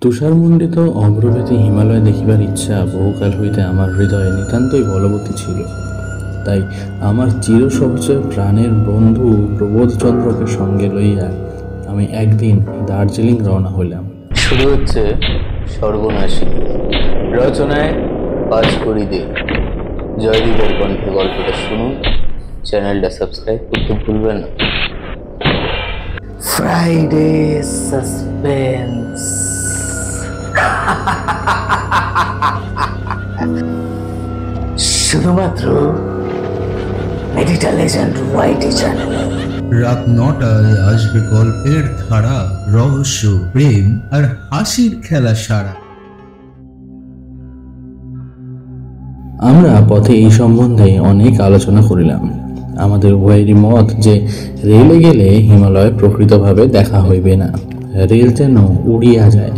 তুষারমণ্ডিত অগ্রবেদী হিমালয় দেখিবার ইচ্ছা বহুকাল হইতে আমার হৃদয়ে নিতান্তই বলবতী ছিল। তাই আমার চিরসহচর প্রাণের বন্ধু প্রবোধচন্দ্রকে সঙ্গে লইয়া আমি একদিন দার্জিলিং রওনা হইলাম। শুরু হচ্ছে সর্বনাশী, রচনায় পাঁচকুড়ি দে। জয়দীপের কণ্ঠে গল্পটা শুনুন, চ্যানেলটা সাবস্ক্রাইব করতে ভুলবেন না। Friday suspense. শুধুমাত্র মেডিটা লেজেন্ড ওয়াইটি চ্যানেলে। রাত 9টায় আসবে গল্পের ধারা, রহস্য, প্রেম আর হাসির খেলা সারা। আমরা পথে এই সম্বন্ধে অনেক আলোচনা করিলাম। আমাদের উভয়েরই মত যে রেলে গেলে হিমালয় প্রকৃতভাবে দেখা হইবে না, রেল যেন উড়িয়া যায়।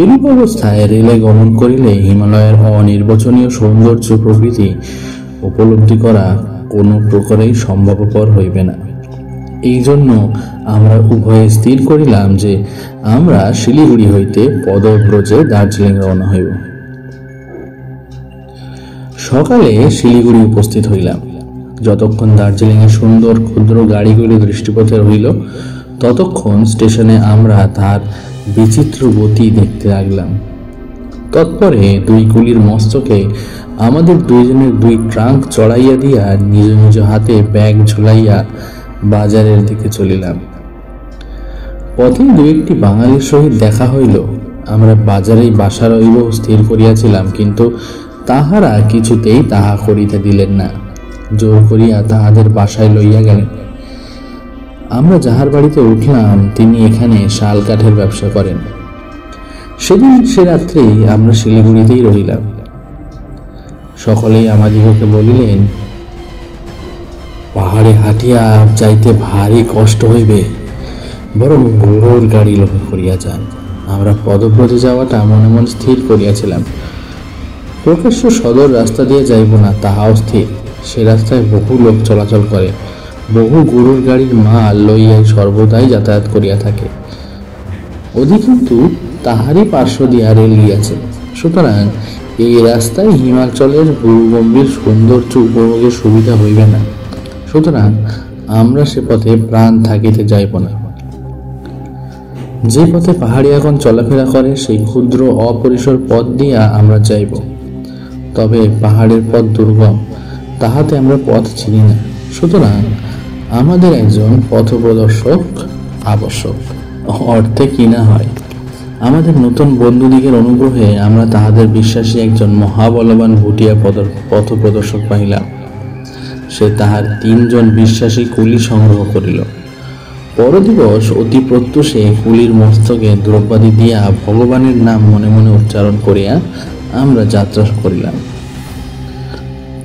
এরূপ অবস্থায় রেলে গমন করিলে হিমালয়ের অনির্বচনীয় সৌন্দর্য প্রকৃতি উপলব্ধি করা কোনো প্রকারেই সম্ভবপর হইবে না। এই জন্য আমরা উভয়ে স্থির করিলাম যে আমরা শিলিগুড়ি হইতে পদব্রজে দার্জিলিং রওনা হইব। সকালে শিলিগুড়ি উপস্থিত হইলাম। যতক্ষণ দার্জিলিং এর সুন্দর ক্ষুদ্র গাড়িগুলি দৃষ্টিপথে রহিল, ততক্ষণ স্টেশনে আমরা তার বিচিত্র গতি দেখতে লাগলাম। তৎপরে দুই কুলির মস্তকে আমাদের দুইজনের দুই ট্রাঙ্ক চড়াইয়া দিয়া নিজ নিজ হাতে ব্যাগ ঝুলাইয়া বাজারের দিকে চলিলাম। পথে দু একটি বাঙালির সহিত দেখা হইল। আমরা বাজারেই বাসা রইব স্থির করিয়াছিলাম, কিন্তু তাহারা কিছুতেই তাহা করিতে দিলেন না। জোর করিয়া তাহাদের বাসায় লইয়া গেলেন। আমরা যাহার বাড়িতে উঠলাম তিনি এখানে শাল কাঠের ব্যবসা করেন। সেদিন সে রাত্রেই আমরা শিলিগুড়িতেই রহিলাম। সকলেই আমাদিগকে বলিলেন, পাহাড়ে হাঁটিয়া যাইতে ভারী কষ্ট হইবে, বরং গরুর গাড়ি লক্ষ্য করিয়া যান। আমরা পদব্রজে যাওয়াটা মনে মনে স্থির করিয়াছিলাম। প্রকাশ্য সদর রাস্তা দিয়ে যাইব না তাহাও স্থির। সে রাস্তায় বহু লোক চলাচল করে, বহু গরুর গাড়ির মাল লইয়াই সর্বদাই যাতায়াত করিয়া থাকে। অধিকিন্তু তাহারই পার্শ্ব দিয়া রেল গিয়াছে। সুতরাং এই রাস্তায় হিমাচলের গুরুগম্ভীর সৌন্দর্য উপভোগের সুবিধা হইবে না। সুতরাং আমরা সে পথে প্রাণ থাকিতে যাইব না। যে পথে পাহাড়িয়াগণ চলাফেরা করে সেই ক্ষুদ্র অপরিসর পথ দিয়া আমরা যাইব। তবে পাহাড়ের পথ দুর্গম, তাহাতে আমরা পথ চিনি না। সুতরাং আমাদের একজন পথপ্রদর্শক আবশ্যক। অর্থে কিনা হয়। আমাদের নতুন বন্ধুদিগের অনুগ্রহে আমরা তাহাদের বিশ্বাসী একজন মহাবলবান ভুটিয়া পথপ্রদর্শক পাইলাম। সে তাহার 3 জন বিশ্বাসী কুলি সংগ্রহ করিল। পরদিবস অতি প্রত্যুষে কুলির মস্তকে দ্রব্যাদি দিয়া ভগবানের নাম মনে মনে উচ্চারণ করিয়া আমরা যাত্রা করিলাম।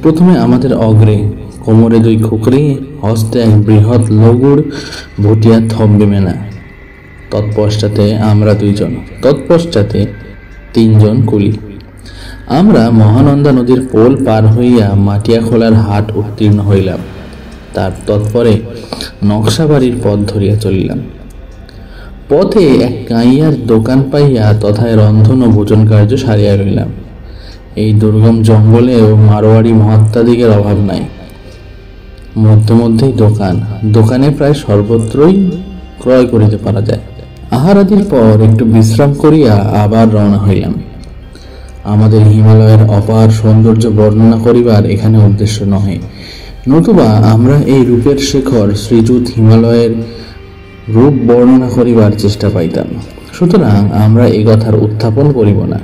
প্রথমে আমাদের অগ্রে, কোমরে 2 খুকরি, হস্তে এক বৃহৎ লগুড় ভুটিয়া থম্বে মেনা। তৎপশ্চাতে আমরা 2 জন, তৎপশ্চাতে 3 জন কুলি। আমরা মহানন্দা নদীর পোল পার হইয়া মাটিয়াখোলার হাট উত্তীর্ণ হইলাম। তার তৎপরে নকশাবাড়ির পথ ধরিয়া চলিলাম। পথে এক কাইয়ার দোকান পাইয়া তথায় রন্ধন ও ভোজন কার্য সারিয়া রইলাম। এই দুর্গম জঙ্গলেও মারোয়ারি মহাত্মাদিগের অভাব নাই। মধ্যে মধ্যেই দোকানে প্রায় সর্বত্রই ক্রয় করিতে পারা যায়। আহারাদির পর একটু বিশ্রাম করিয়া আবার রওনা হইলাম। আমাদের হিমালয়ের অপার সৌন্দর্য বর্ণনা করিবার এখানে উদ্দেশ্য নহে, নতুবা আমরা এই রূপের শেখর শ্রীযুত হিমালয়ের রূপ বর্ণনা করিবার চেষ্টা পাইতাম। সুতরাং আমরা এ কথার উত্থাপন করিব না।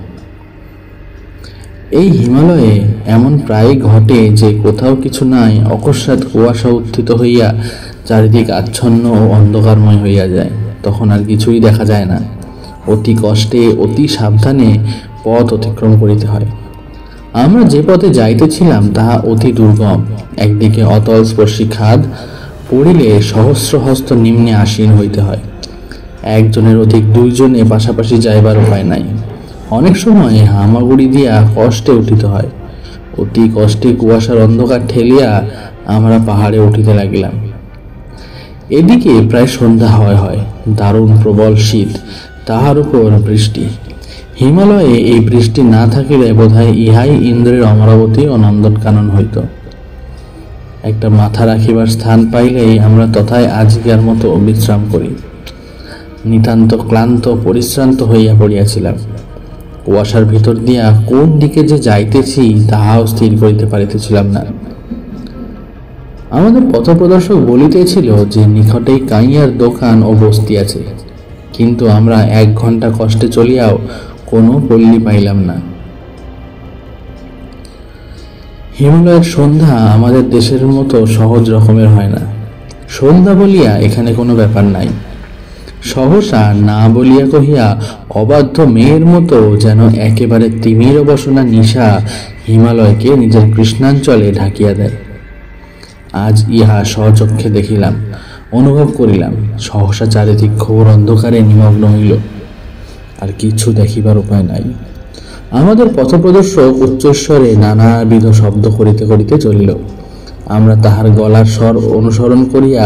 এই হিমালয়ে এমন প্রায় ঘটে যে কোথাও কিছু নাই, অকস্মাৎ কুয়াশা উত্থিত হইয়া চারিদিক আচ্ছন্ন ও অন্ধকারময় হইয়া যায়। তখন আর কিছুই দেখা যায় না। অতি কষ্টে অতি সাবধানে পথ অতিক্রম করিতে হয়। আমরা যে পথে যাইতেছিলাম তাহা অতি দুর্গম। একদিকে অতল স্পর্শী খাদ, পড়িলে সহস্র হস্ত নিম্নে আসীন হইতে হয়। একজনের অধিক 2 জনে পাশাপাশি যাইবার উপায় নাই। অনেক সময় হামাগুড়ি দিয়া কষ্টে উঠিতে হয়। অতি কষ্টে কুয়াশার অন্ধকার ঠেলিয়া আমরা পাহাড়ে উঠিতে লাগিলাম। এদিকে প্রায় সন্ধ্যা হয়। দারুণ প্রবল শীত, তাহার উপর বৃষ্টি। হিমালয়ে এই বৃষ্টি না থাকিলে বোধহয় ইহাই ইন্দ্রের অমরাবতী ও নন্দনকানন হইত। একটা মাথা রাখিবার স্থান পাইলেই আমরা তথায় আজিকার মতো বিশ্রাম করি। নিতান্ত ক্লান্ত পরিশ্রান্ত হইয়া পড়িয়াছিলাম। কুয়াশার ভিতর দিয়া কোন দিকে যে যাইতেছি তাহাও স্থির করিতে পারিতেছিলাম না। আমাদের পথপ্রদর্শক বলিতেছিল যে নিকটেই কাইয়ার দোকান ও বস্তি আছে, কিন্তু আমরা 1 ঘন্টা কষ্টে চলিয়াও কোনো পল্লী পাইলাম না। হিমালয়ের সন্ধ্যা আমাদের দেশের মতো সহজ রকমের হয় না। সন্ধ্যা বলিয়া এখানে কোনো ব্যাপার নাই। সহসা না বলিয়া কহিয়া অবাধ্য মেয়ের মতো যেন একেবারে তিমির বসনা নিশা হিমালয়কে নিজের কৃষ্ণাঞ্চলে ঢাকিয়া দেয়। আজ ইহা স্বচক্ষে দেখিলাম, অনুভব করিলাম। সহসা চারিদিক ঘোর অন্ধকারে নিমগ্ন হইল, আর কিছু দেখিবার উপায় নাই। আমাদের পথপ্রদর্শক উচ্চস্বরে নানাবিধ শব্দ করিতে করিতে চলিল। আমরা তাহার গলার স্বর অনুসরণ করিয়া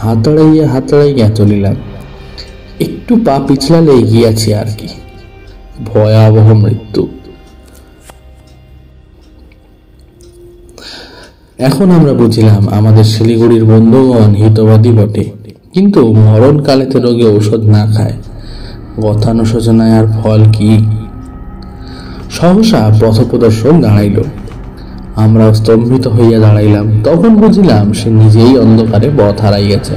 হাতড়াইয়া চলিলাম। একটু পা পিছলালে গিয়াছি আর কি, ভয়াবহ মৃত্যু। এখন আমরা বুঝিলাম আমাদের শিলিগুড়ির বন্ধুগণ হিতবাদী বটে, কিন্তু মরণকালেতে রোগে ঔষধ না খায়, গতানুশোচনায় আর ফল কি? সহসা পথপ্রদর্শক দাঁড়াইল। আমরা স্তম্ভিত হইয়া দাঁড়াইলাম। তখন বুঝিলাম সে নিজেই অন্ধকারে পথ হারাইয়াছে।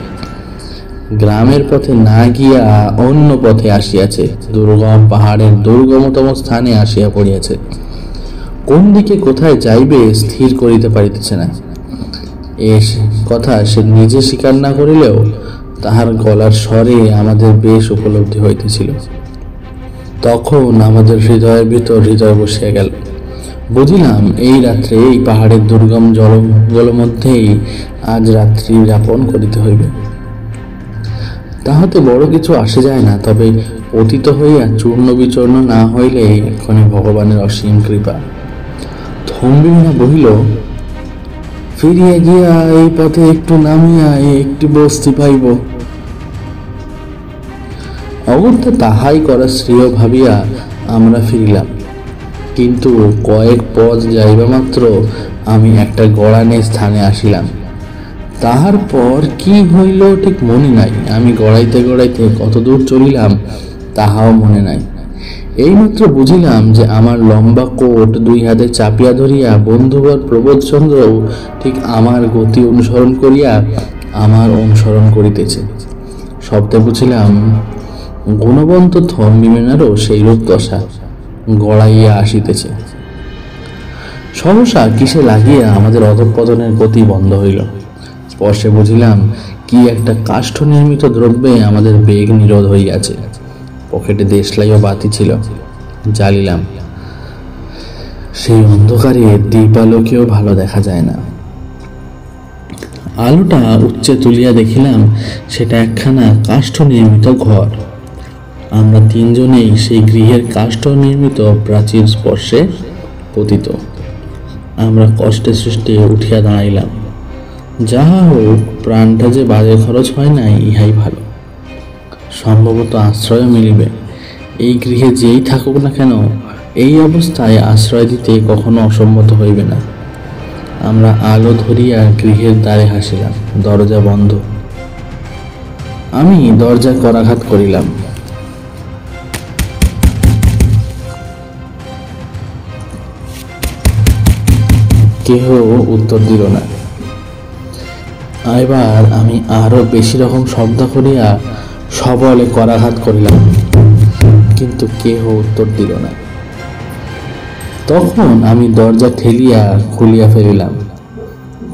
গ্রামের পথে না গিয়া অন্য পথে আসিয়াছে, দুর্গম পাহাড়ের দুর্গমতম স্থানে আসিয়া পড়িয়াছে। কোন দিকে কোথায় যাইবে স্থির করিতে পারিতেছে না। এ কথা সে নিজে স্বীকার না করিলেও তাহার গলার স্বরে আমাদের বেশ উপলব্ধি হইতেছিল। তখন আমাদের হৃদয়ের ভিতর হৃদয় বসিয়া গেল। বুঝিলাম এই রাত্রে এই পাহাড়ের দুর্গম জলগুলোর মধ্যেই আজ রাত্রি যাপন করিতে হইবে। তাহাতে বড় কিছু আসে যায় না, তবে পতিত হইয়া চূর্ণ বিচূর্ণ না হইলে এক্ষণে ভগবানের অসীম কৃপা। থম্বিনা বহিল, ফিরিয়া গিয়া এই পথে একটু নামিয়া একটি বস্তি পাইব। অগত্যা তাহাই করা শ্রেয় ভাবিয়া আমরা ফিরিলাম। কিন্তু কয়েক পথ যাইবা মাত্র আমি একটা গড়ানে স্থানে আসিলাম। তাহার পর কি হইল ঠিক মনে নাই। আমি গড়াইতে কত দূর চলিলাম তাহাও মনে নাই। এইমাত্র বুঝিলাম যে আমার লম্বা কোট 2 হাতে চাপিয়া ধরিয়া বন্ধুবর প্রবোধচন্দ্রও ঠিক আমার গতি অনুসরণ করিয়া আমার অনুসরণ করিতেছে। শব্দে বুঝিলাম গুণবন্ত থম্বিমেনারও সেইরূপ দশা, গড়াইয়া আসিতেছে। সহসা কিসে লাগিয়া আমাদের অধঃপতনের গতি বন্ধ হইল। স্পর্শে বুঝিলাম কি একটা কাষ্ঠ নির্মিত দ্রব্যে আমাদের বেগ নিরোধ হইয়াছে। পকেটে দেশলাই ও বাতি ছিল, জ্বালিলাম। সেই অন্ধকারে দীপালোকেও ভালো দেখা যায় না। আলোটা উচ্চে তুলিয়া দেখিলাম সেটা একখানা কাষ্ঠ নির্মিত ঘর। আমরা 3 জনেই সেই গৃহের কাষ্ঠ নির্মিত প্রাচীর স্পর্শে পতিত। আমরা কষ্টে সৃষ্টে উঠিয়া দাঁড়াইলাম। যাহা হোক, প্রাণটা যে বাজে খরচ হয় নাই ইহাই ভালো। সম্ভবত আশ্রয় মিলিবে। এই গৃহে যেই থাকুক না কেন, এই অবস্থায় আশ্রয় দিতে কখনো অসম্মত হইবে না। আমরা আলো ধরিয়া গৃহের দ্বারে হাসিলাম। দরজা বন্ধ। আমি দরজা করাঘাত করিলাম। কেহ উত্তর দিল না। এবার আমি আরো বেশি রকম শব্দ করিয়া সবলে করাঘাত করিলাম, কিন্তু কেহ উত্তর দিল না। তখন আমি দরজা ঠেলিয়া খুলিয়া ফেলিলাম।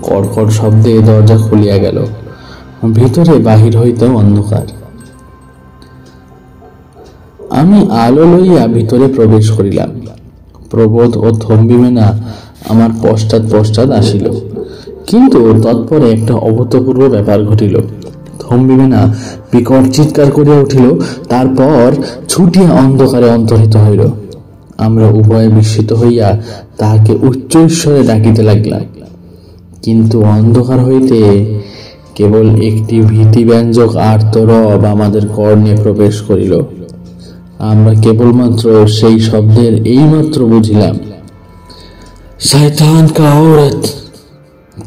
কড়কড় শব্দে দরজা খুলিয়া গেল। ভিতরে বাহির হইতেও অন্ধকার। আমি আলো লইয়া ভিতরে প্রবেশ করিলাম। প্রবোধ ও থম্বিমেনা আমার পশ্চাৎ আসিল, কিন্তু তৎপরে একটা অভূতপূর্ব ব্যাপার ঘটিল। থম্বিমেনা বিকট চিৎকার করিয়া উঠিল, তারপর ছুটিয়া অন্ধকারে অন্তর্হিত হইল। আমরা উভয়ে বিস্মিত হইয়া তাহাকে উচ্চ ঈশ্বরে ডাকিতে লাগিলাম, কিন্তু অন্ধকার হইতে কেবল একটি ভীতিব্যঞ্জক আর্তরব আমাদের কর্ণে প্রবেশ করিল। আমরা কেবলমাত্র সেই শব্দের এইমাত্র বুঝিলাম, শয়তান কা ঔরত।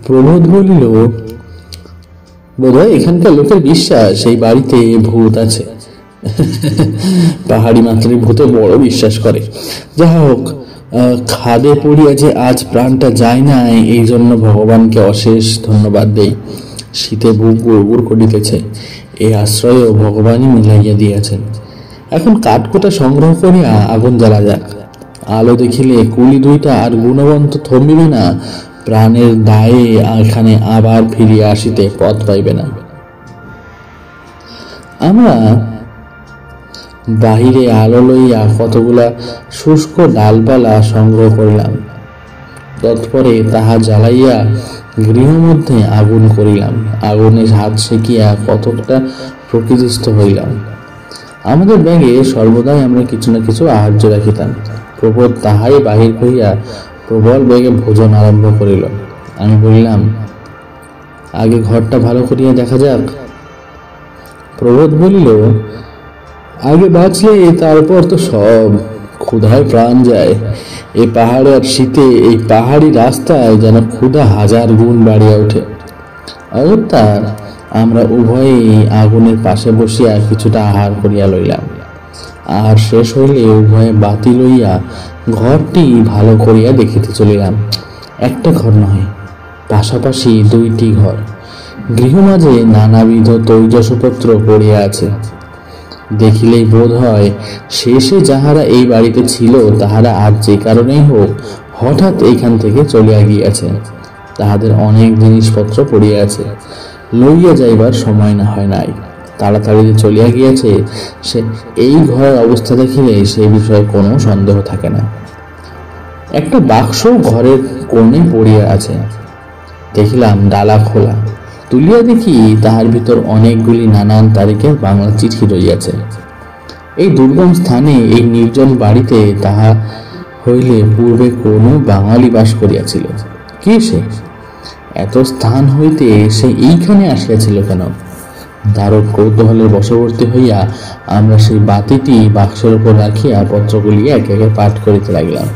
প্রবোধ বলিল, বোধহয় এখানকার লোকের বিশ্বাস এই বাড়িতে ভূত আছে। পাহাড়ি মাত্রই ভূতে বড় বিশ্বাস করে। যা হোক, খাদে পড়িয়া যে আজ প্রাণটা যায় নাই, এই জন্য ভগবানকে অশেষ ধন্যবাদ দেই। শীতে বুক গুড় করিতেছে, এই আশ্রয়ও ভগবানই মিলাইয়া দিয়াছেন। এখন কাঠকোটা সংগ্রহ করিয়া আগুন জ্বালা যাক। আলো দেখিলে কুলি দুইটা আর গুণবন্ত থমিবে না, প্রাণের দায়ে এখানে আবার ফিরিয়া আসিতে পথ পাইবে না। আমরা বাহিরে আলো লইয়া কতগুলা শুষ্ক ডালপালা সংগ্রহ করিলাম। তৎপরে তাহা জ্বালাইয়া গৃহ মধ্যে আগুন করিলাম। আগুনে হাত সেকিয়া কতকটা প্রকৃতিস্থ হইলাম। আমাদের ব্যাগে সর্বদাই আমরা কিছু না কিছু আহার্য রাখিতাম। প্রবোধ তাহাই বাহির করিয়া প্রবল বেগে ভোজন আরম্ভ করিল। আমি বলিলাম, আগে ঘরটা ভালো করিয়া দেখা যাক। প্রবোধ বলিল, আগে বাঁচলে তারপর তো সব। ক্ষুধায় প্রাণ যায়। এই পাহাড়ের শীতে এই পাহাড়ি রাস্তায় যেন ক্ষুধা 1000 গুণ বাড়িয়া ওঠে। অগত্যা আমরা উভয়েই আগুনের পাশে বসিয়া কিছুটা আহার করিয়া লইলাম। আহার শেষ হইলে উভয়ে বাতি লইয়া ঘরটি ভালো করিয়া দেখিতে চলিলাম। একটা ঘর নয়, পাশাপাশি 2টি ঘর। গৃহ মাঝে নানাবিধ তৈজসপত্র পড়িয়া আছে। দেখিলেই বোধ হয় শেষে যাহারা এই বাড়িতে ছিল তাহারা আজ যে কারণেই হোক হঠাৎ এইখান থেকে চলিয়া গিয়াছে। তাহাদের অনেক জিনিসপত্র পড়িয়া আছে, লইয়া যাইবার সময় না হয় নাই। তাড়াতাড়ি চলিয়া গিয়াছে। সে এই ঘরের অবস্থা দেখিলে সেই বিষয়ে কোনো সন্দেহ থাকে না। একটা বাক্স ঘরের কোণে পড়িয়া আছে। দেখিলাম ডালা খোলা। তুলিয়া দেখি তাহার ভিতর অনেকগুলি নানান তারিখের বাংলা চিঠি রইয়াছে। এই দুর্গম স্থানে, এই নির্জন বাড়িতে তাহা হইলে পূর্বে কোনো বাঙালি বাস করিয়াছিল। কে সে? এত স্থান হইতে সে এইখানে আসিয়াছিল কেন? দারুণ কৌতূহলের বশবর্তী হইয়া আমরা সেই বাতিটি বাক্সের উপর রাখিয়া পত্রগুলি একে একে পাঠ করিতে লাগিলাম।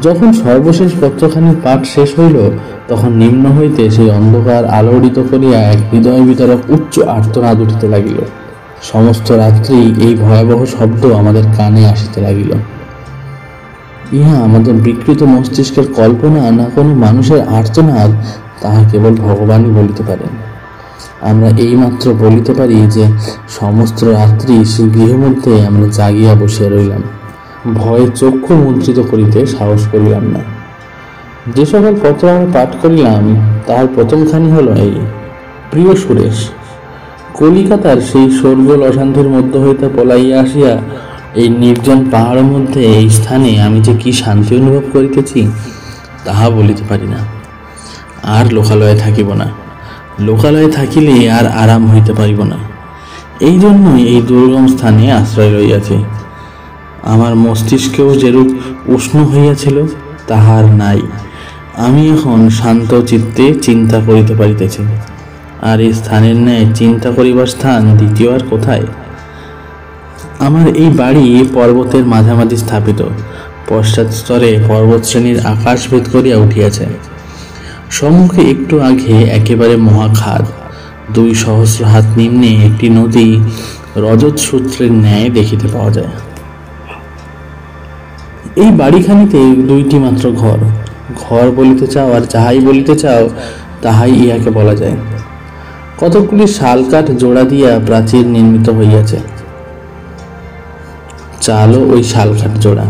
যখন সর্বশেষ পত্রখানির পাঠ শেষ হইল, তখন নিম্ন হইতে সেই অন্ধকার আলোড়িত করিয়া এক হৃদয় বিতরক উচ্চ আর্তনাদ উঠিতে লাগিল। সমস্ত রাত্রি এই ভয়াবহ শব্দ আমাদের কানে আসিতে লাগিল। ইহা আমাদের বিকৃত মস্তিষ্কের কল্পনা না কোনো মানুষের আর্তনাদ, তাহা কেবল ভগবানই বলিতে পারেন। আমরা এইমাত্র বলিতে পারি যে সমস্ত রাত্রি সেই গৃহের মধ্যে আমরা জাগিয়া বসিয়া রইলাম। ভয়ে চক্ষু মুদ্রিত করিতে সাহস করিলাম না। যে সকল পত্র আমরা পাঠ করিলাম তাহার প্রথমখানি হলো এই: প্রিয় সুরেশ, কলিকাতার সেই শোরগোল অশান্তির মধ্য হইতে পলাইয়া আসিয়া এই নির্জন পাহাড়ের মধ্যে এই স্থানে আমি যে কি শান্তি অনুভব করিতেছি তাহা বলিতে পারি না। আর লোকালয়ে থাকিব না। লোকালয়ে থাকিলে আর আরাম হইতে পারিব না। এই জন্যই এই দুর্গম স্থানে আশ্রয় লইয়াছি। আমার মস্তিষ্কেও যেরূপ উষ্ণ হইয়াছিল তাহার নাই। আমি এখন শান্ত চিত্তে চিন্তা করিতে পারিতেছি। আর এই স্থানের ন্যায় চিন্তা করিবার স্থান দ্বিতীয় আর কোথায়? আমার এই বাড়ি পর্বতের মাঝামাঝি স্থাপিত। পশ্চাৎ স্তরে পর্বতশ্রেণীর আকাশ ভেদ করিয়া উঠিয়াছে। সম্মুখে একটু আগে একেবারে মহাখাদ। 2 সহস্র হাত নিম্নে একটি নদী রজত সূত্রের ন্যায় দেখিতে পাওয়া যায়। এই বাড়িখানিতে 2টি মাত্র ঘর। ঘর বলিতে চাও আর যাহাই বলিতে চাও তাহাই ইহাকে বলা যায়। কতকগুলি শালকাঠ জোড়া দিয়া প্রাচীর নির্মিত হইয়াছে। চালও ওই শালকাঠ জোড়া।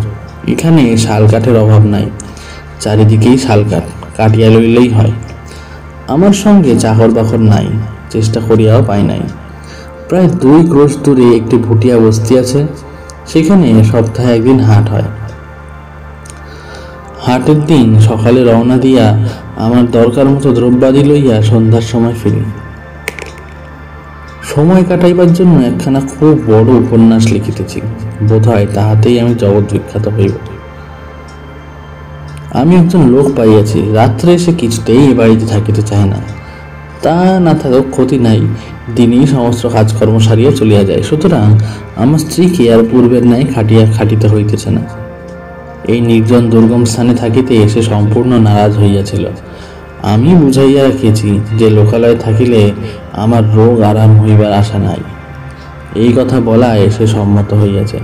এখানে শালকাঠের অভাব নাই। চারিদিকেই শালকাঠ, কাটিয়া লইলেই হয়। আমার সঙ্গে চাকর বাকর নাই, চেষ্টা করিয়াও পাই নাই। প্রায় 2 ক্রোশ দূরে একটি ভুটিয়া বস্তি আছে। সেখানে সপ্তাহে একদিন হাট হয়। হাটের দিন সকালে রওনা দিয়া আমার দরকার মতো দ্রব্যাদি লইয়া সন্ধ্যার সময় ফিরি। সময় কাটাইবার জন্য একখানা খুব বড় উপন্যাস লিখিতেছি। বোধ হয় তাহাতেই আমি জগৎ বিখ্যাত হইব। আমি একজন লোক পাইয়াছি। রাত্রে এসে কিছুতেই এ বাড়িতে থাকিতে চায় না। তা না থাকুক ক্ষতি নাই, দিনই সমস্ত কাজকর্ম সারিয়া চলিয়া যায়। সুতরাং আমার স্ত্রীকে আর পূর্বের ন্যায় খাটিতে হইতেছে না। এই নির্জন দুর্গম স্থানে থাকিতে সে সম্পূর্ণ নারাজ হইয়াছিল। আমি বুঝাইয়া রাখিয়াছি যে লোকালয়ে থাকিলে আমার রোগ আরাম হইবার আশা নাই। এই কথা বলায় সে সম্মত হইয়াছে।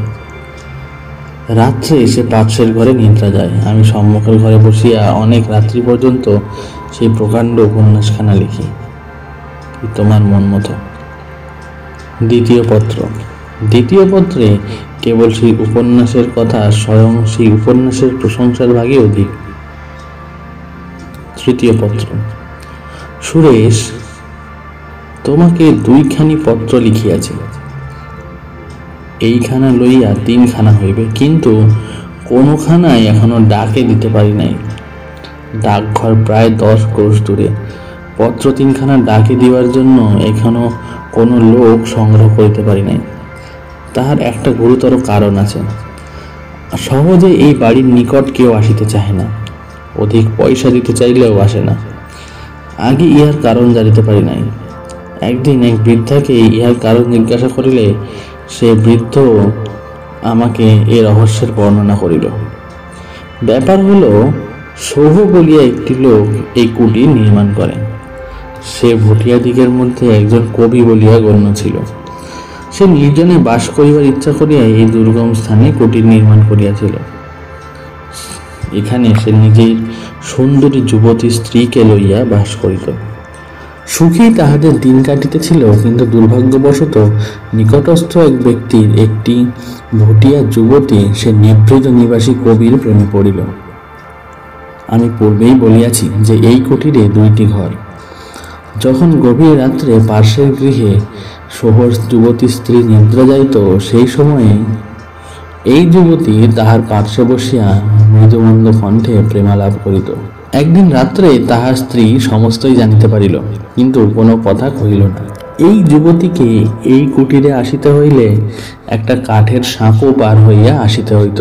রাত্রে সে পার্শ্বের ঘরে নিদ্রা যায়। আমি সম্মুখের ঘরে বসিয়া অনেক রাত্রি পর্যন্ত সেই প্রকাণ্ড উপন্যাসখানা লিখি, তোমার মন মতো। দ্বিতীয় পত্রে কেবল সেই উপন্যাসের কথা, স্বয়ং সেই উপন্যাসের প্রশংসার ভাগে অধিক। তৃতীয় পত্র। সুরেশ, তোমাকে 2খানি পত্র লিখিয়াছি। এইখানা লইয়া 3খানা হইবে, কিন্তু কোনোখানায় এখনো ডাকে দিতে পারি নাই। ডাকঘর প্রায় 10 ক্রোশ দূরে। পত্র 3খানা ডাকে দিবার জন্য এখনো কোনো লোক সংগ্রহ করিতে পারি নাই। তাহার একটা গুরুতর কারণ আছে। সহজে এই বাড়ির নিকট কেউ আসিতে চাহে না, অধিক পয়সা দিতে চাইলেও আসে না। আগে ইহার কারণ জানিতে পারি নাই। একদিন এক বৃদ্ধাকে ইহার কারণ জিজ্ঞাসা করিলে সে বৃদ্ধ আমাকে এ রহস্যের বর্ণনা করিল। ব্যাপার হলো, সৌহ বলিয়া একটি লোক এই কুটির নির্মাণ করে। সে ভুটিয়া দিগের মধ্যে একজন কবি বলিয়া গণ্য ছিল। সে নির্জনে বাস করিবার ইচ্ছা করিয়া এই দুর্গম স্থানে কুটির নির্মাণ করিয়াছিল। এখানে সে নিজের সুন্দরী যুবতী স্ত্রীকে লইয়া বাস করিত। সুখেই তাহাদের দিন কাটিতেছিল, কিন্তু দুর্ভাগ্যবশত নিকটস্থ এক ব্যক্তির একটি ভুটিয়া যুবতী সে নিভৃত নিবাসী কবির প্রেমে পড়িল। আমি পূর্বেই বলিয়াছি যে এই কুটিরে 2টি ঘর। যখন গভীর রাত্রে পার্শ্বের গৃহে শহর যুবতী স্ত্রী নিদ্রা যাইত, সেই সময়ে এই যুবতী তাহার পার্শ্বে বসিয়া মৃদুমন্দ কণ্ঠে প্রেমালাপ করিত। একদিন রাত্রে তাহার স্ত্রী সমস্তই জানিতে পারিল, কিন্তু কোনো কথা কহিল না। এই যুবতীকে এই কুটিরে আসিতে হইলে একটা কাঠের সাঁকো পার হইয়া আসিতে হইত।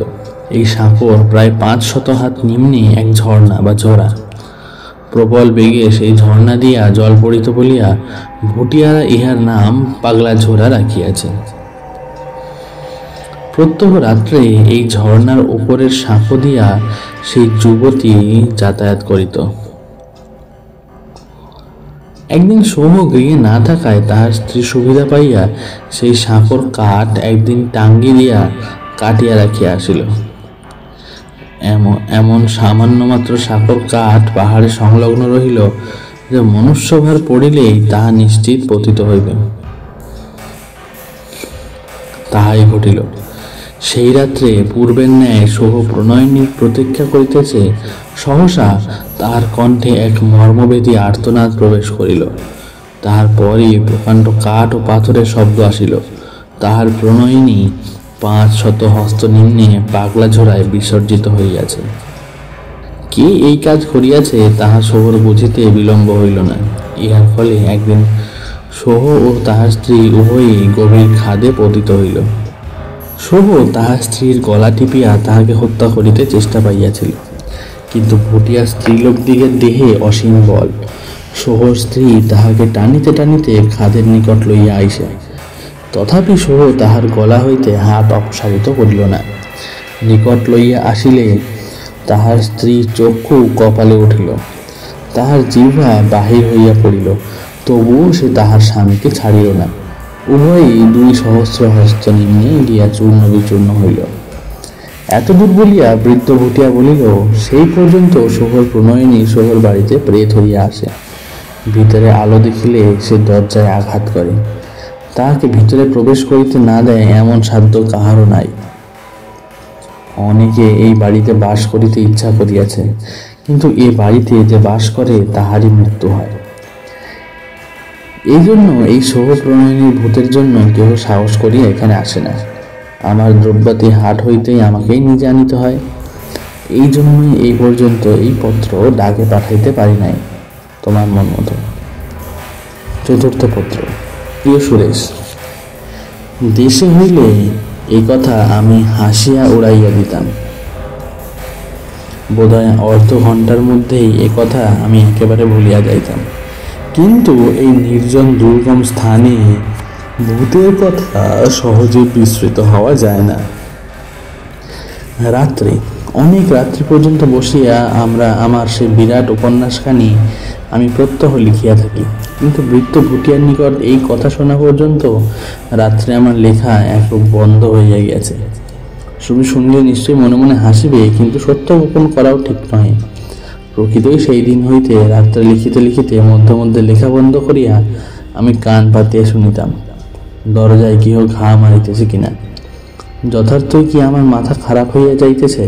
এই সাঁকোর প্রায় 500 হাত নিম্নে এক ঝর্ণা বা ঝরা। প্রবল বেগে সেই ঝর্ণা দিয়া জল পড়িত বলিয়া ভুটিয়ারা ইহার নাম পাগলা ঝোরা রাখিয়াছে। প্রত্যহ রাত্রে এই ঝর্ণার উপরের সাঁকো দিয়া সেই যুবতী যাতায়াত করিত। একদিন সৌম গৃহে না থাকায় তাহার স্ত্রী সুবিধা পাইয়া সেই সাঁকোর কাঠ একদিন টাঙ্গি দিয়া কাটিয়া রাখিয়া আসিল। এমন সামান্য মাত্র সাঁকোর কাঠ পাহাড়ে সংলগ্ন রহিল যে মনুষ্যভার পড়িলেই তাহা নিশ্চিত পতিত হইবে। তাহাই ঘটিল। সেই রাত্রে পূর্বের ন্যায় সহ প্রণয়নীর প্রতীক্ষা করিতেছে, সহসা তাহার কণ্ঠে এক মর্মভেদী আর্তনাদ প্রবেশ করিল। তাহার পরই প্রকাণ্ড কাঠ ও পাথরের শব্দ আসিল। তাহার প্রণয়িনী 500 হস্ত নিম্নে পাগলা ঝোড়ায় বিসর্জিত হইয়াছে। কে এই কাজ করিয়াছে তাহা সোহর বুঝিতে বিলম্ব হইল না। ইহার ফলে একদিন সোহ ও তাহার স্ত্রী উভয়ই গভীর খাদে পতিত হইল। সোহ তাহার স্ত্রীর গলা টিপিয়া তাহাকে হত্যা করিতে চেষ্টা পাইয়াছিল, কিন্তু ভুটিয়া স্ত্রীলোকদিগের দেহে অসীম বল। সোহর স্ত্রী তাহাকে টানিতে টানিতে খাদের নিকট লইয়া আইসে, তথাপি সোহ তাহার গলা হইতে হাত অপসারিত করিল না। নিকট লইয়া আসিলে তাহার স্ত্রী চক্ষু কপালে উঠিল, তাহার জিহ্বা বাহির হইয়া পড়িল, তবুও সে তাহার স্বামীকে ছাড়িল না। উভয়ই 2 সহস্র হস্ত নিম্নে গিয়া চূর্ণ বিচূর্ণ হইল। এতদূর বলিয়া বৃদ্ধ ভুটিয়া বলিল, সেই পর্যন্ত সোহর প্রণয়িনী সোহর বাড়িতে প্রেত হইয়া আসে। ভিতরে আলো দেখিলে সে দরজায় আঘাত করে। তাহাকে ভিতরে প্রবেশ করিতে না দেয় এমন সাধ্য কাহারও নাই। অনেকে এই বাড়িতে বাস করিতে ইচ্ছা করিয়াছে, কিন্তু এ বাড়িতে যে বাস করে তাহারই মৃত্যু হয়। এই জন্য এই সোহ প্রণয়িনীর ভূতের জন্য কেউ সাহস করিয়া এখানে আসে না। আমার দ্রব্যাদি হাট হইতেই আমাকেই নিজে আনিতে হয়। এই জন্যই এই পর্যন্ত এই পত্র ডাকে পাঠাইতে পারি নাই, তোমার মন মতো। চতুর্থ পত্র। প্রিয় সুরেশ, দেশে হইলে এই কথা আমি হাসিয়া উড়াইয়া দিতাম। বোধহয় অর্ধ ঘন্টার মধ্যেই এ কথা আমি একেবারে ভুলিয়া যাইতাম। কিন্তু এই নির্জন দুর্গম স্থানে ভূতের কথা সহজে বিস্তৃত হওয়া যায় না। রাত্রে, অনেক রাত্রি পর্যন্ত বসিয়া আমার সেই বিরাট উপন্যাসখানি আমি প্রত্যহ লিখিয়া থাকি, কিন্তু বৃত্ত ভুটিয়ার নিকট এই কথা শোনা পর্যন্ত রাত্রে আমার লেখা একরূপ বন্ধ হইয়া গিয়াছে। তুমি শুনলে নিশ্চয়ই মনে মনে হাসিবে, কিন্তু সত্য গোপন করাও ঠিক নয়। প্রকৃতই সেই দিন হইতে রাত্রে লিখিতে লিখিতে মধ্যে মধ্যে লেখা বন্ধ করিয়া আমি কান পাতিয়া শুনিতাম দরজায় কেহ ঘা মারিতেছে কিনা। যথার্থই কি আমার মাথা খারাপ হইয়া যাইতেছে?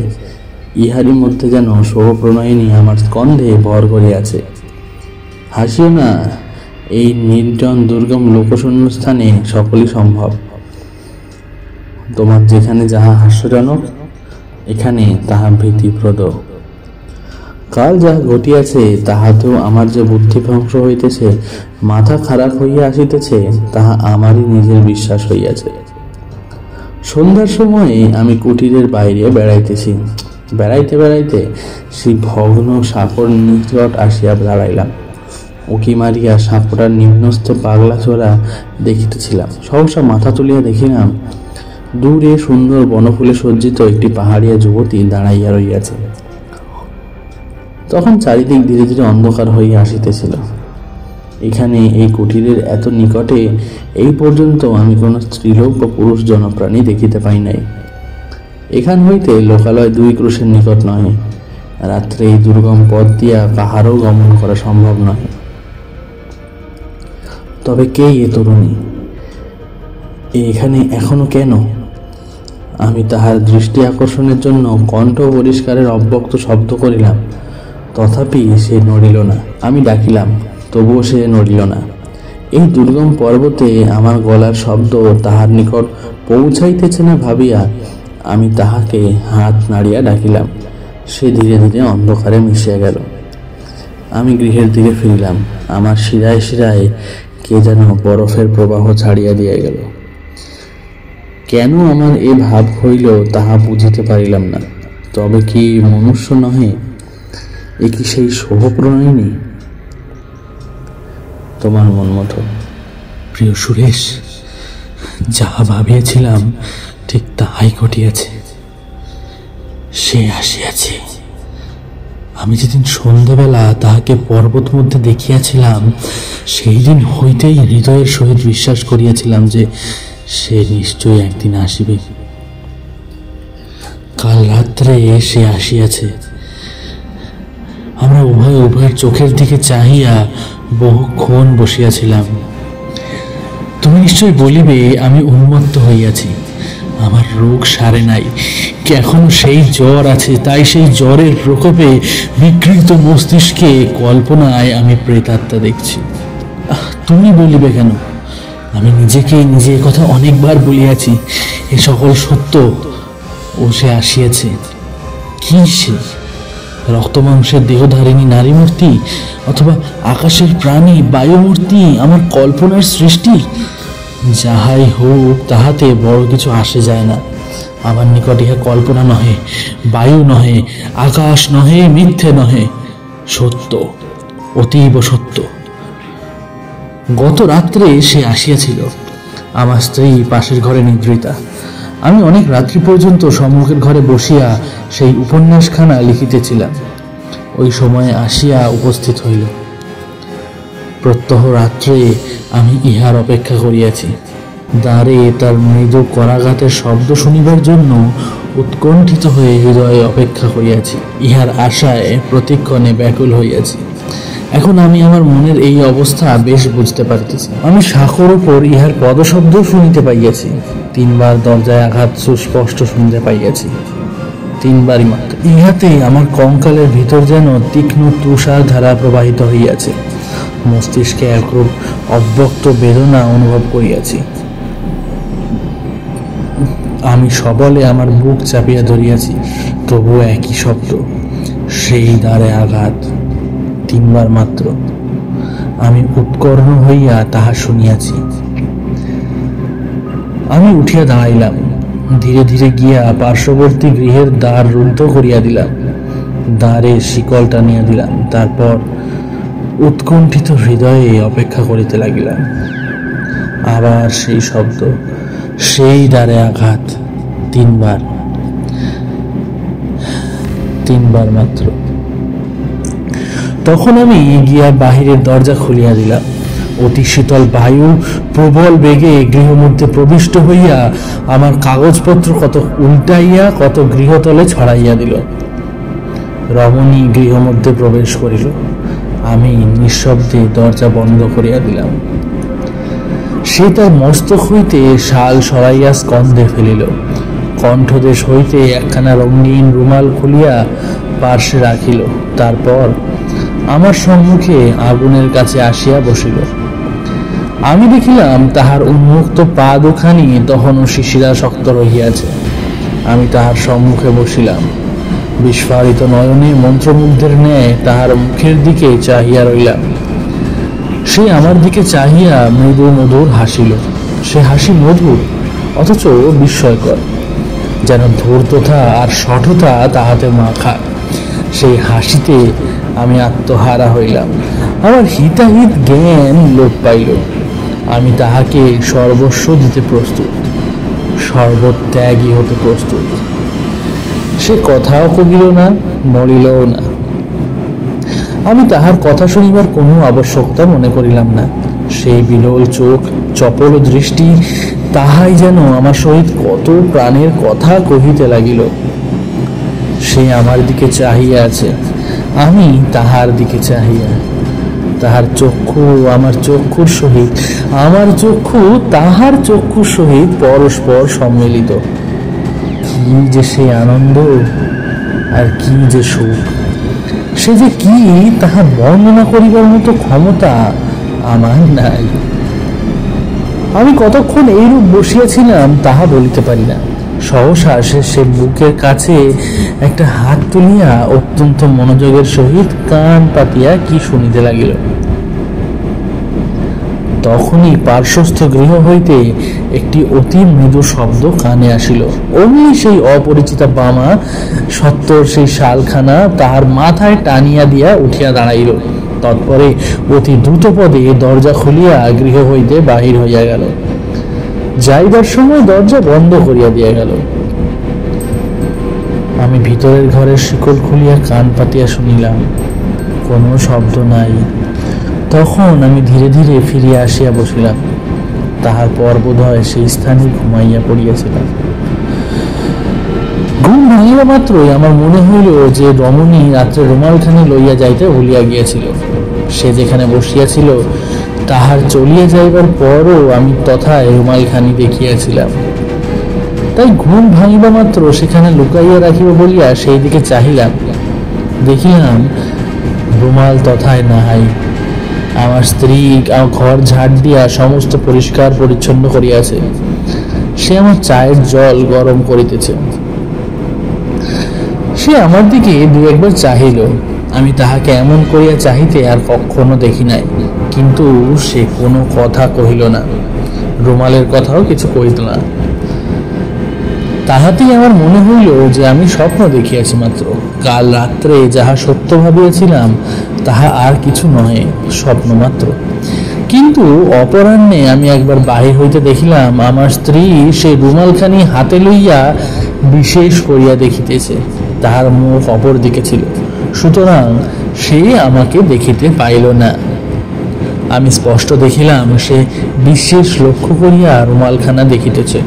ইহারই মধ্যে যেন শুভপ্রণয়িনী আমার স্কন্ধে ভর করিয়াছে। হাসিও না, এই নির্জন দুর্গম লোকশূন্য স্থানে সকলই সম্ভব। তোমার যেখানে যাহা হাস্যজনক, এখানে তাহা ভীতিপ্রদ। কাল যাহা ঘটিয়াছে তাহাতেও আমার যে বুদ্ধিভ্রংশ হইতেছে, মাথা খারাপ হইয়া আসিতেছে, তাহা আমারই নিজের বিশ্বাস হইয়াছে। সন্ধ্যার সময়ে আমি কুটিরের বাইরে বেড়াইতেছি। বেড়াইতে বেড়াইতে সেই ভগ্ন সাঁকোর নিকট আসিয়া দাঁড়াইলাম। উকি মারিয়া সাঁকোটার নিম্নস্থ পাগলা চোরা দেখিতেছিলাম। সহসা মাথা তুলিয়া দেখিলাম দূরে সুন্দর বনফুলে সজ্জিত একটি পাহাড়িয়া যুবতী দাঁড়াইয়া রইয়াছে। তখন চারিদিক ধীরে ধীরে অন্ধকার হইয়া আসিতেছিল। এখানে এই কুটিরের এত নিকটে এই পর্যন্ত আমি কোনো স্ত্রীলোক বা পুরুষ জনপ্রাণী দেখিতে পাই নাই। এখান হইতে লোকালয় 2 ক্রোশের নিকট নহে। রাত্রে এই দুর্গম পথ দিয়া কাহারও গমন করা সম্ভব নহে। তবে কে এ তরুণী? এখানে এখনো কেন? আমি তাহার দৃষ্টি আকর্ষণের জন্য কণ্ঠ পরিষ্কারের অব্যক্ত শব্দ করিলাম, তথাপি সে নড়িল না। আমি ডাকিলাম, তবুও সে নড়িল না। এই দুর্গম পর্বতে আমার গলার শব্দ তাহার নিকট পৌঁছাইতেছে না ভাবিয়া আমি তাহাকে হাত নাড়িয়া ডাকিলাম। সে ধীরে ধীরে অন্ধকারে মিশিয়া গেল। আমি গৃহের দিকে ফিরিলাম। আমার শিরায় শিরায় কে যেন বরফের প্রবাহ ছাড়িয়া দিয়া গেল। কেন আমার এ ভাব হইল তাহা বুঝিতে পারিলাম না। তবে কি মনুষ্য নহে? এ কি সেই শুভপ্রণয়িনী? তোমার মন মতো। প্রিয় সুরেশ, যাহা ভাবিয়াছিলাম ঠিক তাহাই ঘটিয়াছে। সে আসিয়াছে। আমি যেদিন সন্ধ্যাবেলা তাহাকে পর্বত মধ্যে দেখিয়াছিলাম, সেই দিন হইতেই হৃদয়ের সহিত বিশ্বাস করিয়াছিলাম যে সে নিশ্চয়ই একদিন আসিবে। কাল রাত্রে সে আসিয়াছে। আমরা উভয়ের চোখের দিকে চাহিয়া বহুক্ষণ বসিয়াছিলাম। তুমি নিশ্চয় বলিবে আমি উন্মত্ত হইয়াছি, আমার রোগ সারে নাই, এখনো সেই জ্বর আছে। তাই সেই জ্বরের প্রকোপে বিকৃত মস্তিষ্কে কল্পনায় আমি প্রেতাত্মা দেখছি। তুমি বলিবে কেন? আমি নিজেকে নিজে কথা অনেকবার বলিয়াছি, এ সকল সত্য। ও সে আসিয়াছে। কি সে? রক্তমাংসের দেহধারিণী নারী মূর্তি, অথবা আকাশের প্রাণী বায়ুমূর্তি, আমার কল্পনার সৃষ্টি? যাহাই হোক, তাহাতে বড় কিছু আসে যায় না। আমার নিকট ইহা কল্পনা নহে, বায়ু নহে, আকাশ নহে, মিথ্যে নহে, সত্য, অতীব সত্য। গত রাত্রে সে আসিয়াছিল। আমার স্ত্রী পাশের ঘরে নিদ্রিতা। আমি অনেক রাত্রি পর্যন্ত সম্মুখের ঘরে বসিয়া সেই উপন্যাসখানা লিখিতেছিলাম। ওই সময়ে আসিয়া উপস্থিত হইল। প্রত্যহ রাত্রে আমি ইহার অপেক্ষা করিয়াছি। দ্বারে তার মৃদু করাঘাতের শব্দ শুনিবার জন্য উৎকণ্ঠিত হয়ে হৃদয়ে অপেক্ষা করিয়াছি। ইহার আশায় প্রতিক্ষণে ব্যাকুল হইয়াছি। এখন আমি আমার মনের এই অবস্থা বেশ বুঝতে পারিতেছি। আমি শাখর উপর ইহার পদশব্দ শুনিতে পাইয়াছি। 3 বার দরজায় আঘাত সুস্পষ্ট শুনিতে পাইয়াছি। 3 বারই মাত্র। ইহাতে আমার কঙ্কালের ভিতর যেন তীক্ষ্ণ তুষার ধারা প্রবাহিত হইয়াছে। মস্তিষ্কে একরূপ অব্যক্ত বেদনা অনুভব করিয়াছি। আমি সবলে আমার বুক চাপিয়া ধরিয়াছি, তবুও একই শব্দ, সেই দ্বারে আঘাত। 3 বার মাত্র। আমি উৎকর্ণ হইয়া তাহা শুনিয়াছি। আমি উঠিয়া দাঁড়াইলাম। ধীরে ধীরে গিয়া পার্শ্ববর্তী গৃহের দ্বার রুদ্ধ করিয়া দিলাম। দ্বারে শিকল টানিয়া দিলাম। তারপর উৎকণ্ঠিত হৃদয়ে অপেক্ষা করিতে লাগিলাম। আবার সেই শব্দ, সেই দ্বারে আঘাত, তিনবার মাত্র। তখন আমি গিয়া বাহিরের দরজা খুলিয়া দিলাম। অতি শীতল বায়ু প্রবল বেগে গৃহমধ্যে প্রবিষ্ট হইয়া আমার কাগজপত্র কত উল্টাইয়া কত গৃহতলে ছড়াইয়া দিল। রমণী গৃহমধ্যে প্রবেশ করিল। আমি নিঃশব্দে দরজা বন্ধ করিয়া দিলাম। সে তার মস্তক হইতে শাল সরাইয়া স্কন্ধে ফেলিল। কণ্ঠদেশ হইতে একখানা রঙিন রুমাল খুলিয়া পার্শ্বে রাখিল। তারপর আমার সম্মুখে আগুনের কাছে আসিয়া বসিল। আমি দেখিলাম তাহার উন্মুক্ত পা দুখানি তখনও শিশিরা শক্ত রহিয়াছে। আমি তাহার সম্মুখে বসিলাম, বিস্ফারিত নয়নে মন্ত্রমুগ্ধের ন্যায় তাহার মুখের দিকে চাহিয়া রইলাম। সে আমার দিকে চাহিয়া মৃদু মধুর হাসিল। সে হাসি মধুর অথচ বিস্ময়কর, যেন ধূর্ততা আর শঠতা তাহাতে মাখা। সেই হাসিতে আমি আত্মহারা হইলাম। আমার হিতাহিত জ্ঞান লোপ পাইল। আমি তাহাকে সর্বস্ব দিতে প্রস্তুত, সর্বত্যাগী হতে প্রস্তুত। সে কথাও কহিল না, মরিলও না। আমি তাহার কথা শুনিবার কোনো আবশ্যকতা মনে করিলাম না। সেই বিরল চোখ, চপল দৃষ্টি, তাহাই যেন আমার সহিত কত প্রাণের কথা কহিতে লাগিল। সে আমার দিকে চাহিয়া আছে, আমি তাহার দিকে চাহিয়া। তাহার চক্ষু আমার চক্ষুর সহিত, আমার চক্ষু তাহার চক্ষুর সহিত পরস্পর সম্মিলিত। কি যে সে আনন্দ, আর কি যে সুখ! সে যে কি তাহা বর্ণনা করিবার মতো ক্ষমতা আমার নাই। আমি কতক্ষণ এইরূপ বসিয়াছিলাম তাহা বলিতে পারি না। সহসা সে বুকের কাছে একটা হাত তুলিয়া অত্যন্ত মনোযোগের সহিত কান পাতিয়া কি শুনিতে লাগিল। তখনই পার্শ্বস্থ গৃহ হইতে একটি অতি মৃদু শব্দ কানে আসিল। অমনি সেই অপরিচিতা বামা সত্তর সেই শালখানা তাহার মাথায় টানিয়া দিয়া উঠিয়া দাঁড়াইল। তৎপরে অতি দ্রুত পদে দরজা খুলিয়া গৃহ হইতে বাহির হইয়া গেল। যাইবার সময় দরজা বন্ধ করিয়া দিয়া গেল। আমি ভিতরের ঘরের শিকল খুলিয়া কান পাতিয়া শুনিলাম, কোনো শব্দ নাই। তখন আমি ধীরে ধীরে ফিরিয়া আসিয়া বসিলাম। তাহার পর বোধ হয় সেই স্থানে ঘুমাইয়া পড়িয়াছিলাম। ঘুম ভাঙিবা মাত্রই আমার মনে হইল যে রমণী রাত্রে রুমালখানি লইয়া যাইতে ভুলিয়া গিয়াছিল। সে যেখানে বসিয়াছিল তাহার চলিয়া যাইবার পরও আমি তথায় রুমালখানি দেখিয়াছিলাম। তাই ঘুম ভাঙিবা মাত্র সেখানে লুকাইয়া রাখিব বলিয়া সেই দিকে চাহিলাম। দেখিলাম রুমাল তথায় নাই। আমার স্ত্রী ঘর ঝাড় দিয়া সমস্ত পরিষ্কার পরিচ্ছন্ন করিয়াছে। সে আমার চায়ের জল গরম করিতেছে। সে আমার দিকে দু একবার চাহিল। আমি তাহাকে এমন করিয়া চাহিতে আর কখনো দেখি নাই। কিন্তু সে কোনো কথা কহিল না, রুমালের কথাও কিছু কহিল না। তাহাতেই আমার মনে হইল যে আমি স্বপ্ন দেখিয়াছি মাত্র। কাল রাত্রে যাহা সত্য ভাবিয়াছিলাম তাহা আর কিছু নহে, স্বপ্ন মাত্র। কিন্তু অপরাহ্নে আমি একবার বাহির হইতে দেখিলাম আমার স্ত্রী সেই রুমালখানি হাতে লইয়া বিশেষ করিয়া দেখিতেছে। তাহার মুখ অপর দিকে ছিল, সুতরাং সে আমাকে দেখিতে পাইল না। আমি স্পষ্ট দেখিলাম সে বিশেষ লক্ষ্য করিয়া রুমালখানা দেখিতেছে।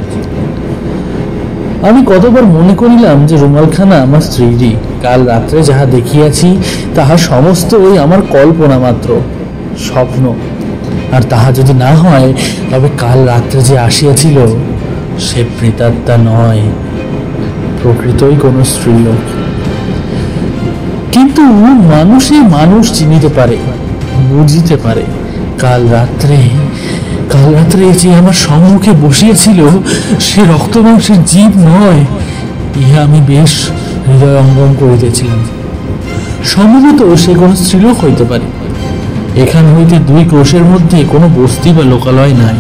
আমি কতবার মনে করিলাম যে রুমালখানা আমার স্ত্রীরই। কাল রাত্রে যাহা দেখিয়াছি তাহা সমস্তই আমার কল্পনা মাত্র, স্বপ্ন। আর তাহা যদি না হয় তবে কাল রাত্রে যে আসিয়াছিল সে প্রেতাত্মা নয়, প্রকৃতই কোনো স্ত্রীলোক। কিন্তু মানুষে মানুষ চিনিতে পারে, বুঝিতে পারে। কাল রাত্রে যে আমার সম্মুখে বসিয়েছিল সে রক্ত মাংসের জীব নয়, ইহা আমি বেশ হৃদয়ঙ্গম করিতেছিলাম। সম্ভবত সে কোনো স্ত্রীলোক হইতে পারে। এখান হইতে 2 ক্রোশের মধ্যে কোনো বস্তি বা লোকালয় নাই।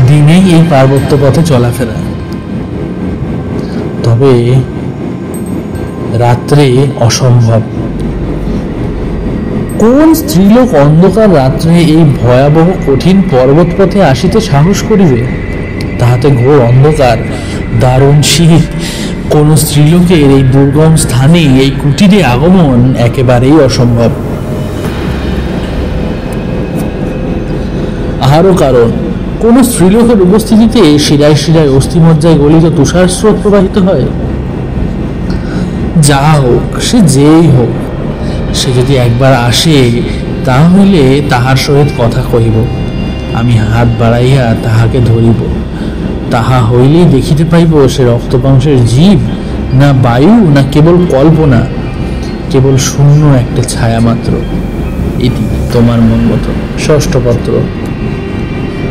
দিনেই এই পার্বত্য পথে চলাফেরা, তবে রাত্রে অসম্ভব। কোন স্ত্রীলোক অন্ধকার রাত্রে এই ভয়াবহ কঠিন পর্বত পথে আসিতে সাহস করিবে? তাহাতে ঘোর অন্ধকার, দারুণ শীত। কোন স্ত্রীলোকের এই দুর্গম স্থানে এই কুটিরে আগমন একেবারেই অসম্ভব। আরও কারণ, কোন স্ত্রীলোকের উপস্থিতিতে শিরায় শিরায় অস্থিমজ্জায় গলিত তুষার স্রোত প্রবাহিত হয়। যা হোক, সে যেই হোক, সে যদি একবার আসে, তাহলে তাহার সহিত কথা কহিব। আমি হাত বাড়াইয়া তাহাকে ধরিব। তাহা হইলেই দেখিতে পাইব সে রক্তমাংসের জীব, না বায়ু, না কেবল কল্পনা, কেবল শূন্য একটা ছায়া মাত্র। ইতি তোমার মন মতো। ষষ্ঠ পত্র।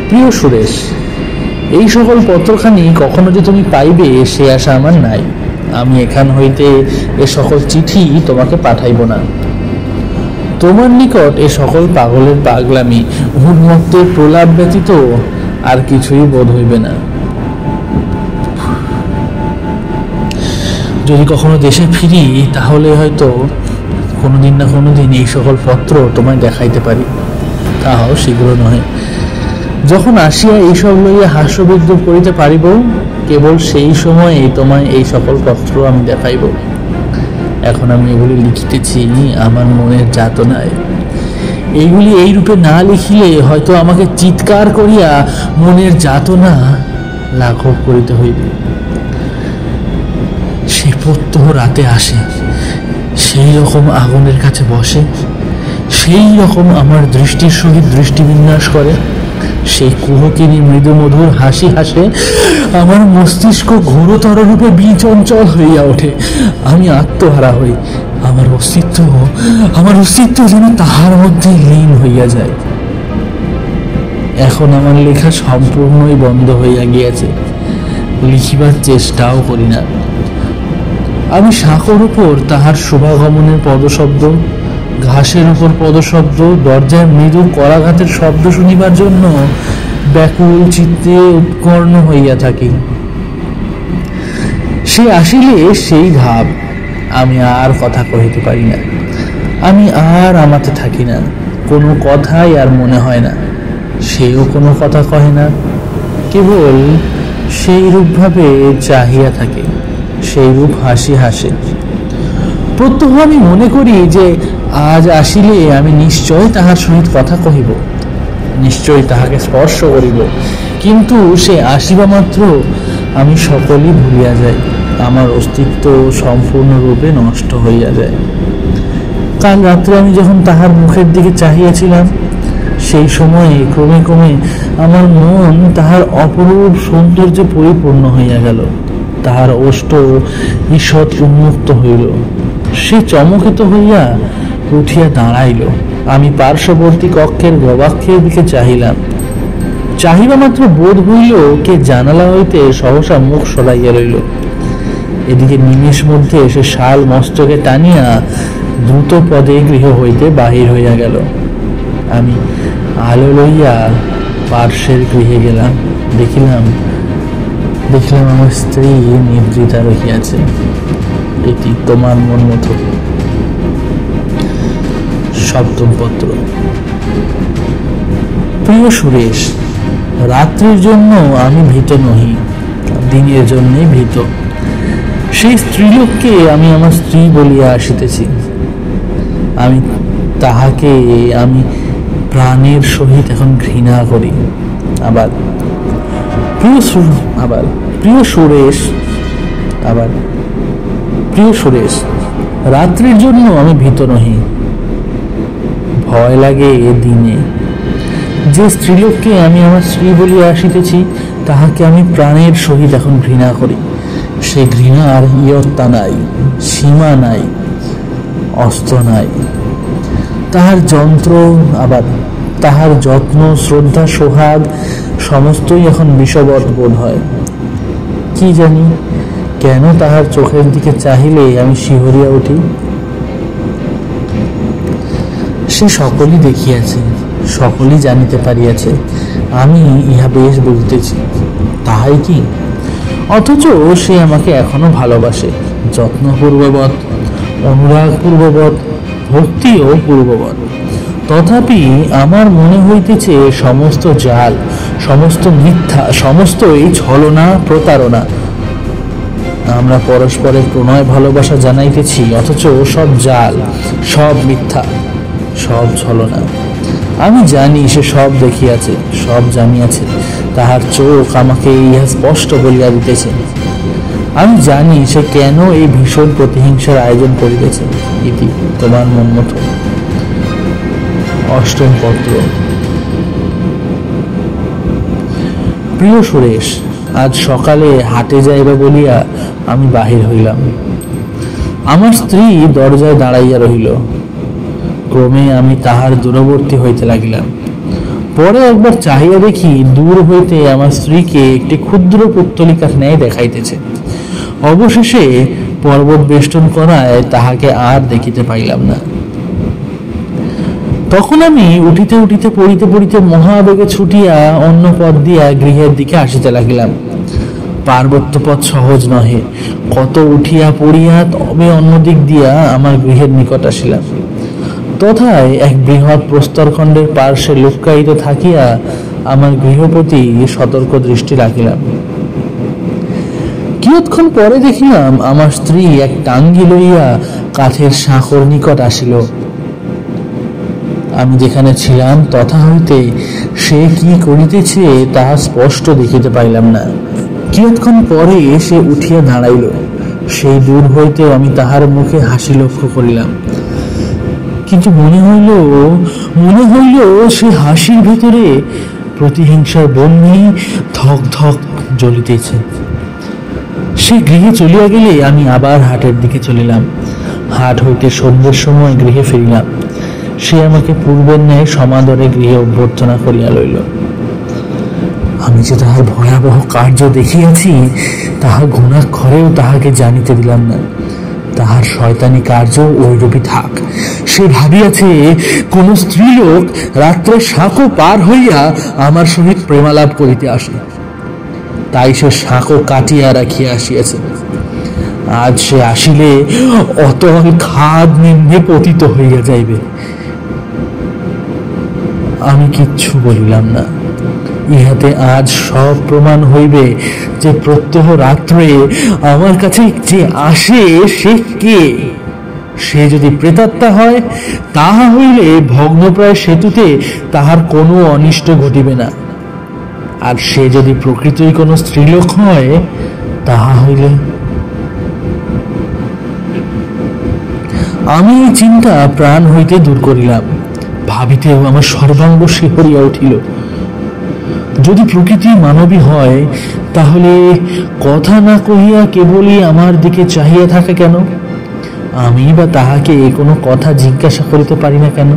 প্রিয় সুরেশ, এই সকল পত্রখানি কখনো যে তুমি পাইবে সে আশা আমার নাই। আমি এখান হইতে এ সকল চিঠি তোমাকে পাঠাইব না। তোমার নিকট এ সকল পাগলের পাগলামি, উন্মত্তের প্রলাপ ব্যতীত আর কিছুই বোধ হইবে না। যদি কখনো দেশে ফিরি, তাহলে হয়তো কোনোদিন না কোনোদিন এই সকল পত্র তোমায় দেখাইতে পারি, তাহাও শীঘ্র নহে। যখন আসিয়া এইসব লইয়া হাস্যবিদ্রুপ করিতে পারিব, কেবল সেই সময়ে তোমায় এই সকল পত্র আমি দেখাইব। এখন আমি এগুলি লিখিতেছি আমার মনের যাতনায়। এইগুলি এই রূপে না লিখিলে হয়তো আমাকে চিৎকার করিয়া মনের যাতনা লাঘব করিতে হইবে। সে প্রত্যহ রাতে আসে, সেই রকম আগুনের কাছে বসে, সেই রকম আমার দৃষ্টির সহিত দৃষ্টিবিন্যাস করে, সেই কুহকিনী মৃদু মধুর হাসি হাসে। আমার মস্তিষ্ক ঘোরতর রূপে বিচঞ্চল হইয়া ওঠে। আমি আত্মহারা হই। আমার অস্তিত্ব যেন তাহার মধ্যে লীন হইয়া যায়। এখন আমার লেখা সম্পূর্ণই বন্ধ হইয়া গিয়াছে। লিখিবার চেষ্টাও করি না। আমি শাকর উপর তাহার শুভাগমনের পদশব্দ, ঘাসের উপর পদশব্দ, দরজায় মৃদু করাঘাতের শব্দ শুনিবার জন্য ব্যাকুল চিত্তে উৎকর্ণ হইয়া থাকি। সে আসিলে সেই ভাব। আমি আর কথা কহিতে পারি না। আমি আর আমাতে থাকি না। কোনো কথাই আর মনে হয় না। সেও কোনো কথা কহে না, কেবল সেই রূপভাবে চাহিয়া থাকে, সেই রূপ হাসি হাসে। প্রত্যহ আমি মনে করি যে আজ আসিলে আমি নিশ্চয় তাহার সহিত কথা কহিব, নিশ্চয় তাহাকে স্পর্শ করিব। কিন্তু সে আসিবা মাত্র আমি সকলই ভুলিয়া যাই। আমার অস্তিত্ব সম্পূর্ণরূপে নষ্ট হইয়া যায়। কাল রাত্রে আমি যখন তাহার মুখের দিকে চাহিয়াছিলাম, সেই সময়ে ক্রমে ক্রমে আমার মন তাহার অপরূপ সৌন্দর্যে পরিপূর্ণ হইয়া গেল। তাহার ওষ্ঠ ঈষৎ উন্মুক্ত হইল। সে চমকিত হইয়া উঠিয়া দাঁড়াইল। আমি পার্শ্ববর্তী কক্ষের গবাক্ষের দিকে চাহিলাম। চাহিবা মাত্র বোধ হইল কে জানালা হইতে সহসা মুখ সরাইয়া রইল। এদিকে নিমেষ মধ্যে সে শাল মস্তকে টানিয়া দ্রুত পদে গৃহ হইতে বাহির হইয়া গেল। আমি আলো লইয়া পার্শ্বের গৃহে গেলাম। দেখলাম আমার স্ত্রী নিদ্রিতা রহিয়াছে। এটি তোমার মন মতো। সপ্তম পত্র। প্রিয় সুরেশ, রাত্রির জন্য আমি ভীত নহি, দিনের জন্যই ভীত। সেই স্ত্রীলোককে আমি আমার স্ত্রী বলিয়া আসিতেছি। তাহাকে আমি প্রাণের সহিত এখন ঘৃণা করি। আবার প্রিয় সুরেশ, রাত্রির জন্য আমি ভীত নহি, ভয় লাগে এ দিনে। যে স্ত্রীলোককে আমি আমার স্ত্রী বলিয়া আসিতেছি, তাহাকে আমি প্রাণের সহিত এখন ঘৃণা করি। সে ঘৃণার ইয়ত্তা নাই, সীমা নাই, অস্ত্র নাই। তাহার যন্ত্র, আবার তাহার যত্ন, শ্রদ্ধা, সোহাগ সমস্তই এখন বিষবৎ বোধ হয়। কি জানি কেন তাহার চোখের দিকে চাহিলে আমি শিহরিয়া উঠি। সে সকলই দেখিয়াছে, সকলই জানিতে পারিয়াছে। আমি ইহা বেশ বুঝিতেছি। তাহাই কি? অথচ সে আমাকে এখনো ভালোবাসে, যত্নপূর্ববৎ, অনুরাগপূর্ববৎ, ভক্তিও পূর্ববৎ। তথাপি আমার মনে হইতেছে সমস্ত জাল, সমস্ত মিথ্যা, সমস্ত এই ছলনা প্রতারণা। আমরা পরস্পরের প্রণয় ভালোবাসা জানাইতেছি, অথচ সব জাল, সব মিথ্যা, সব ছলনা। আমি জানি সে সব দেখিয়াছে, সব জানিয়াছে, তাহার চোখ আমাকে ইহা স্পষ্ট বলিয়া দিতেছে। আমি জানি সে কেন এই ভীষণ প্রতিহিংসার আয়োজন করিতেছে। ইতি তোমার মন মতো। অষ্টম পত্র। প্রিয় সুরেশ, আজ সকালে হাটে যাইবা বলিয়া আমি বাহির হইলাম। আমার স্ত্রী দরজায় দাঁড়াইয়া রহিল। ক্রমে আমি তাহার দূরবর্তী হইতে লাগিলাম। পরে একবার চাহিয়া দেখি দূর হইতে আমার স্ত্রীকে একটি ক্ষুদ্র পুত্তলিকার ন্যায় দেখাইতেছে। অবশেষে পর্বত বেষ্টন করায় তাহাকে আর দেখিতে পাইলাম না। তখন আমি উঠিতে উঠিতে পড়িতে পড়িতে মহাবেগে ছুটিয়া অন্য পথ দিয়া গৃহের দিকে আসিতে লাগিলাম। পার্বত্য পথ সহজ নহে, কত উঠিয়া পড়িয়া তবে অন্য দিক দিয়া আমার গৃহের নিকট আসিলাম। তথায় এক বৃহৎ প্রস্তরখণ্ডের পার্শ্বে লুক্কায়িত থাকিয়া আমার গৃহপতি সতর্ক দৃষ্টি রাখিলাম। কিয়ৎক্ষণ পরে দেখিলাম আমার স্ত্রী এক টাঙ্গি লইয়া কাঠের সাঁকোর নিকট আসিল। আমি যেখানে ছিলাম তথা হইতে সে কি করিতেছে তাহা স্পষ্ট দেখিতে পাইলাম না। কিয়ৎক্ষণ পরে সে উঠিয়া দাঁড়াইল। সেই দূর হইতে আমি তাহার মুখে হাসি লক্ষ্য করিলাম, কিন্তু মনে হইল সে হাসির ভেতরে প্রতিহিংসার বহ্নি ধক ধক জ্বলিতেছে। সে গৃহে চলিয়া গেলে আমি আবার হাটের দিকে চলিলাম। হাট হইতে সন্ধ্যের সময় গৃহে ফিরিলাম। সে আমাকে পূর্বের ন্যায় সমাদরে গৃহে অভ্যর্থনা করিয়া লইল। আমি যে তাহার ভয়াবহ কার্য দেখিয়াছি তাহা ঘুণাক্ষরেও তাহাকে জানিতে দিলাম না। তাহার শয়তানি কার্য ওইরূপই থাক। সে ভাবিয়াছে কোন স্ত্রীলোক রাত্রে সাঁকো পার হইয়া আমার সহিত প্রেমালাপ করিতে আসে, তাই সে সাঁকো কাটিয়া রাখিয়া আসিয়াছে। আজ সে আসিলে অতল খাদ নিম্নে পতিত হইয়া যাইবে। আমি কিচ্ছু বলিলাম না। ইহাতে আজ সব প্রমাণ হইবে যে প্রত্যহ রাত্রে আমার কাছে যে আসে সে কে। সে যদি প্রেতাত্মা হয় তাহা হইলে ভগ্নপ্রায় সেতুতে তাহার কোনো অনিষ্ট ঘটিবে না। আর সে যদি প্রকৃতই কোনো স্ত্রীলোক হয় তাহা হইলে। আমি এই চিন্তা প্রাণ হইতে দূর করিলাম। ভাবিতেও আমার সর্বাঙ্গ শিহরিয়া উঠিল। যদি প্রকৃতি মানবী হয় তাহলে কথা না কহিয়া কেবলই আমার দিকে চাহিয়া থাকে কেন? আমি বা তাহাকে কোনো কথা জিজ্ঞাসা করিতে পারি না কেন?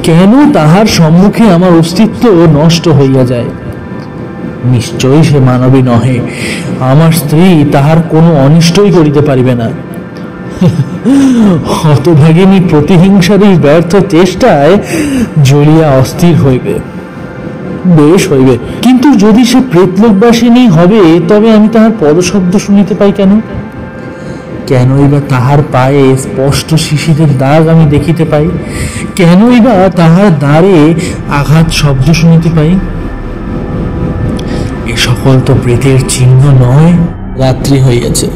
কেন তাহার সম্মুখে আমার অস্তিত্ব নষ্ট হইয়া যায়? নিশ্চয়ই সে মানবী নহে। আমার স্ত্রী তাহার কোনো অনিষ্টই করিতে পারিবে না। হতভাগিনী প্রতিহিংসার এই ব্যর্থ চেষ্টায় জ্বলিয়া অস্থির হইবে। বেশ হইবে, কিন্তু যদি সে প্রেতলোকবাসিনী হবে তবে আমি তাহার পদশব্দ শুনিতে পাই কেন? কেনই বা তাহার পায়ে স্পষ্ট শিশিরের দাগ আমি দেখিতে পাই? কেনই বা তাহার দ্বারে আঘাত শব্দ শুনিতে পাই? এ সকল তো প্রেতের চিহ্ন নয়। রাত্রি হইয়াছে।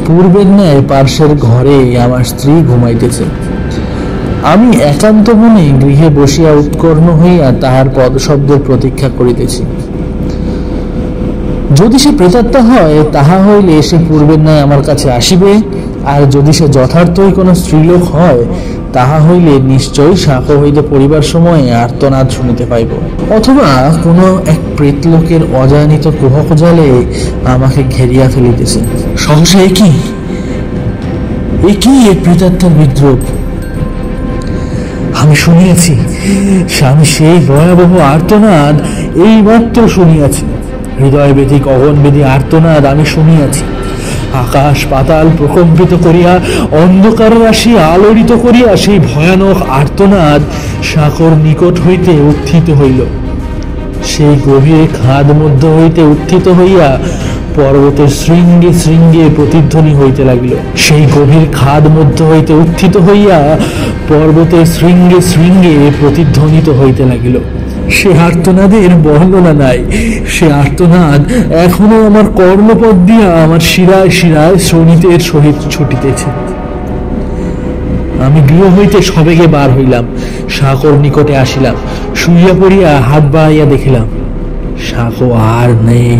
পূর্বের ন্যায় পার্শ্বের ঘরে আমার স্ত্রী ঘুমাইতেছে। আমি একান্ত মনে গৃহে বসিয়া উৎকর্ণ হইয়া তাহার পদশব্দের প্রতীক্ষা করিতেছি। যদি সে প্রেতাত্মা হয় তাহা হইলে সে পূর্বের ন্যায় আমার কাছে আসিবে, আর যদি সে যথার্থই কোনো স্ত্রীলোক হয় তাহা হইলে নিশ্চয়ই সাঁকো হইতে পড়িবার সময় আর্তনাদ শুনিতে পাইব, অথবা কোনো এক প্রেতলোকের অজানিত কুহক জালে আমাকে ঘেরিয়া ফেলিতেছে। সহসা একই এক প্রেতাত্মার বিদ্রোহ আমি শুনিয়াছি। আমি সেই ভয়াবহ আর্তনাদ এইমাত্র শুনিয়াছি। হৃদয় বেদিক অগণবেদী আর্তনাদ আমি শুনিয়াছি। আকাশ পাতাল প্রকম্পিত করিয়া অন্ধকার রাশি আলোড়িত করিয়া সেই ভয়ানক আর্তনাদ সাঁকোর নিকট হইতে উত্থিত হইল। সেই গভীর খাদ মধ্য হইতে উত্থিত হইয়া পর্বতের শৃঙ্গে শৃঙ্গে প্রতিধ্বনি হইতে লাগিল। সেই গভীর খাদ মধ্য হইতে উত্থিত হইয়া পর্বতের শৃঙ্গে শৃঙ্গে প্রতিধ্বনিত হইতে লাগিল। সে আর্তনাদের বর্ণনা নাই। সে আর্তনাদ এখনো আমার কর্ণপদ দিয়া আমার শিরায় শিরায় শ্রোণিতের সহিত ছুটিতেছে। আমি গৃহ হইতে সবেগে বার হইলাম, সাঁকোর নিকটে আসিলাম, শুইয়া পড়িয়া হাত বাড়াইয়া দেখিলাম সাঁকো আর নেই।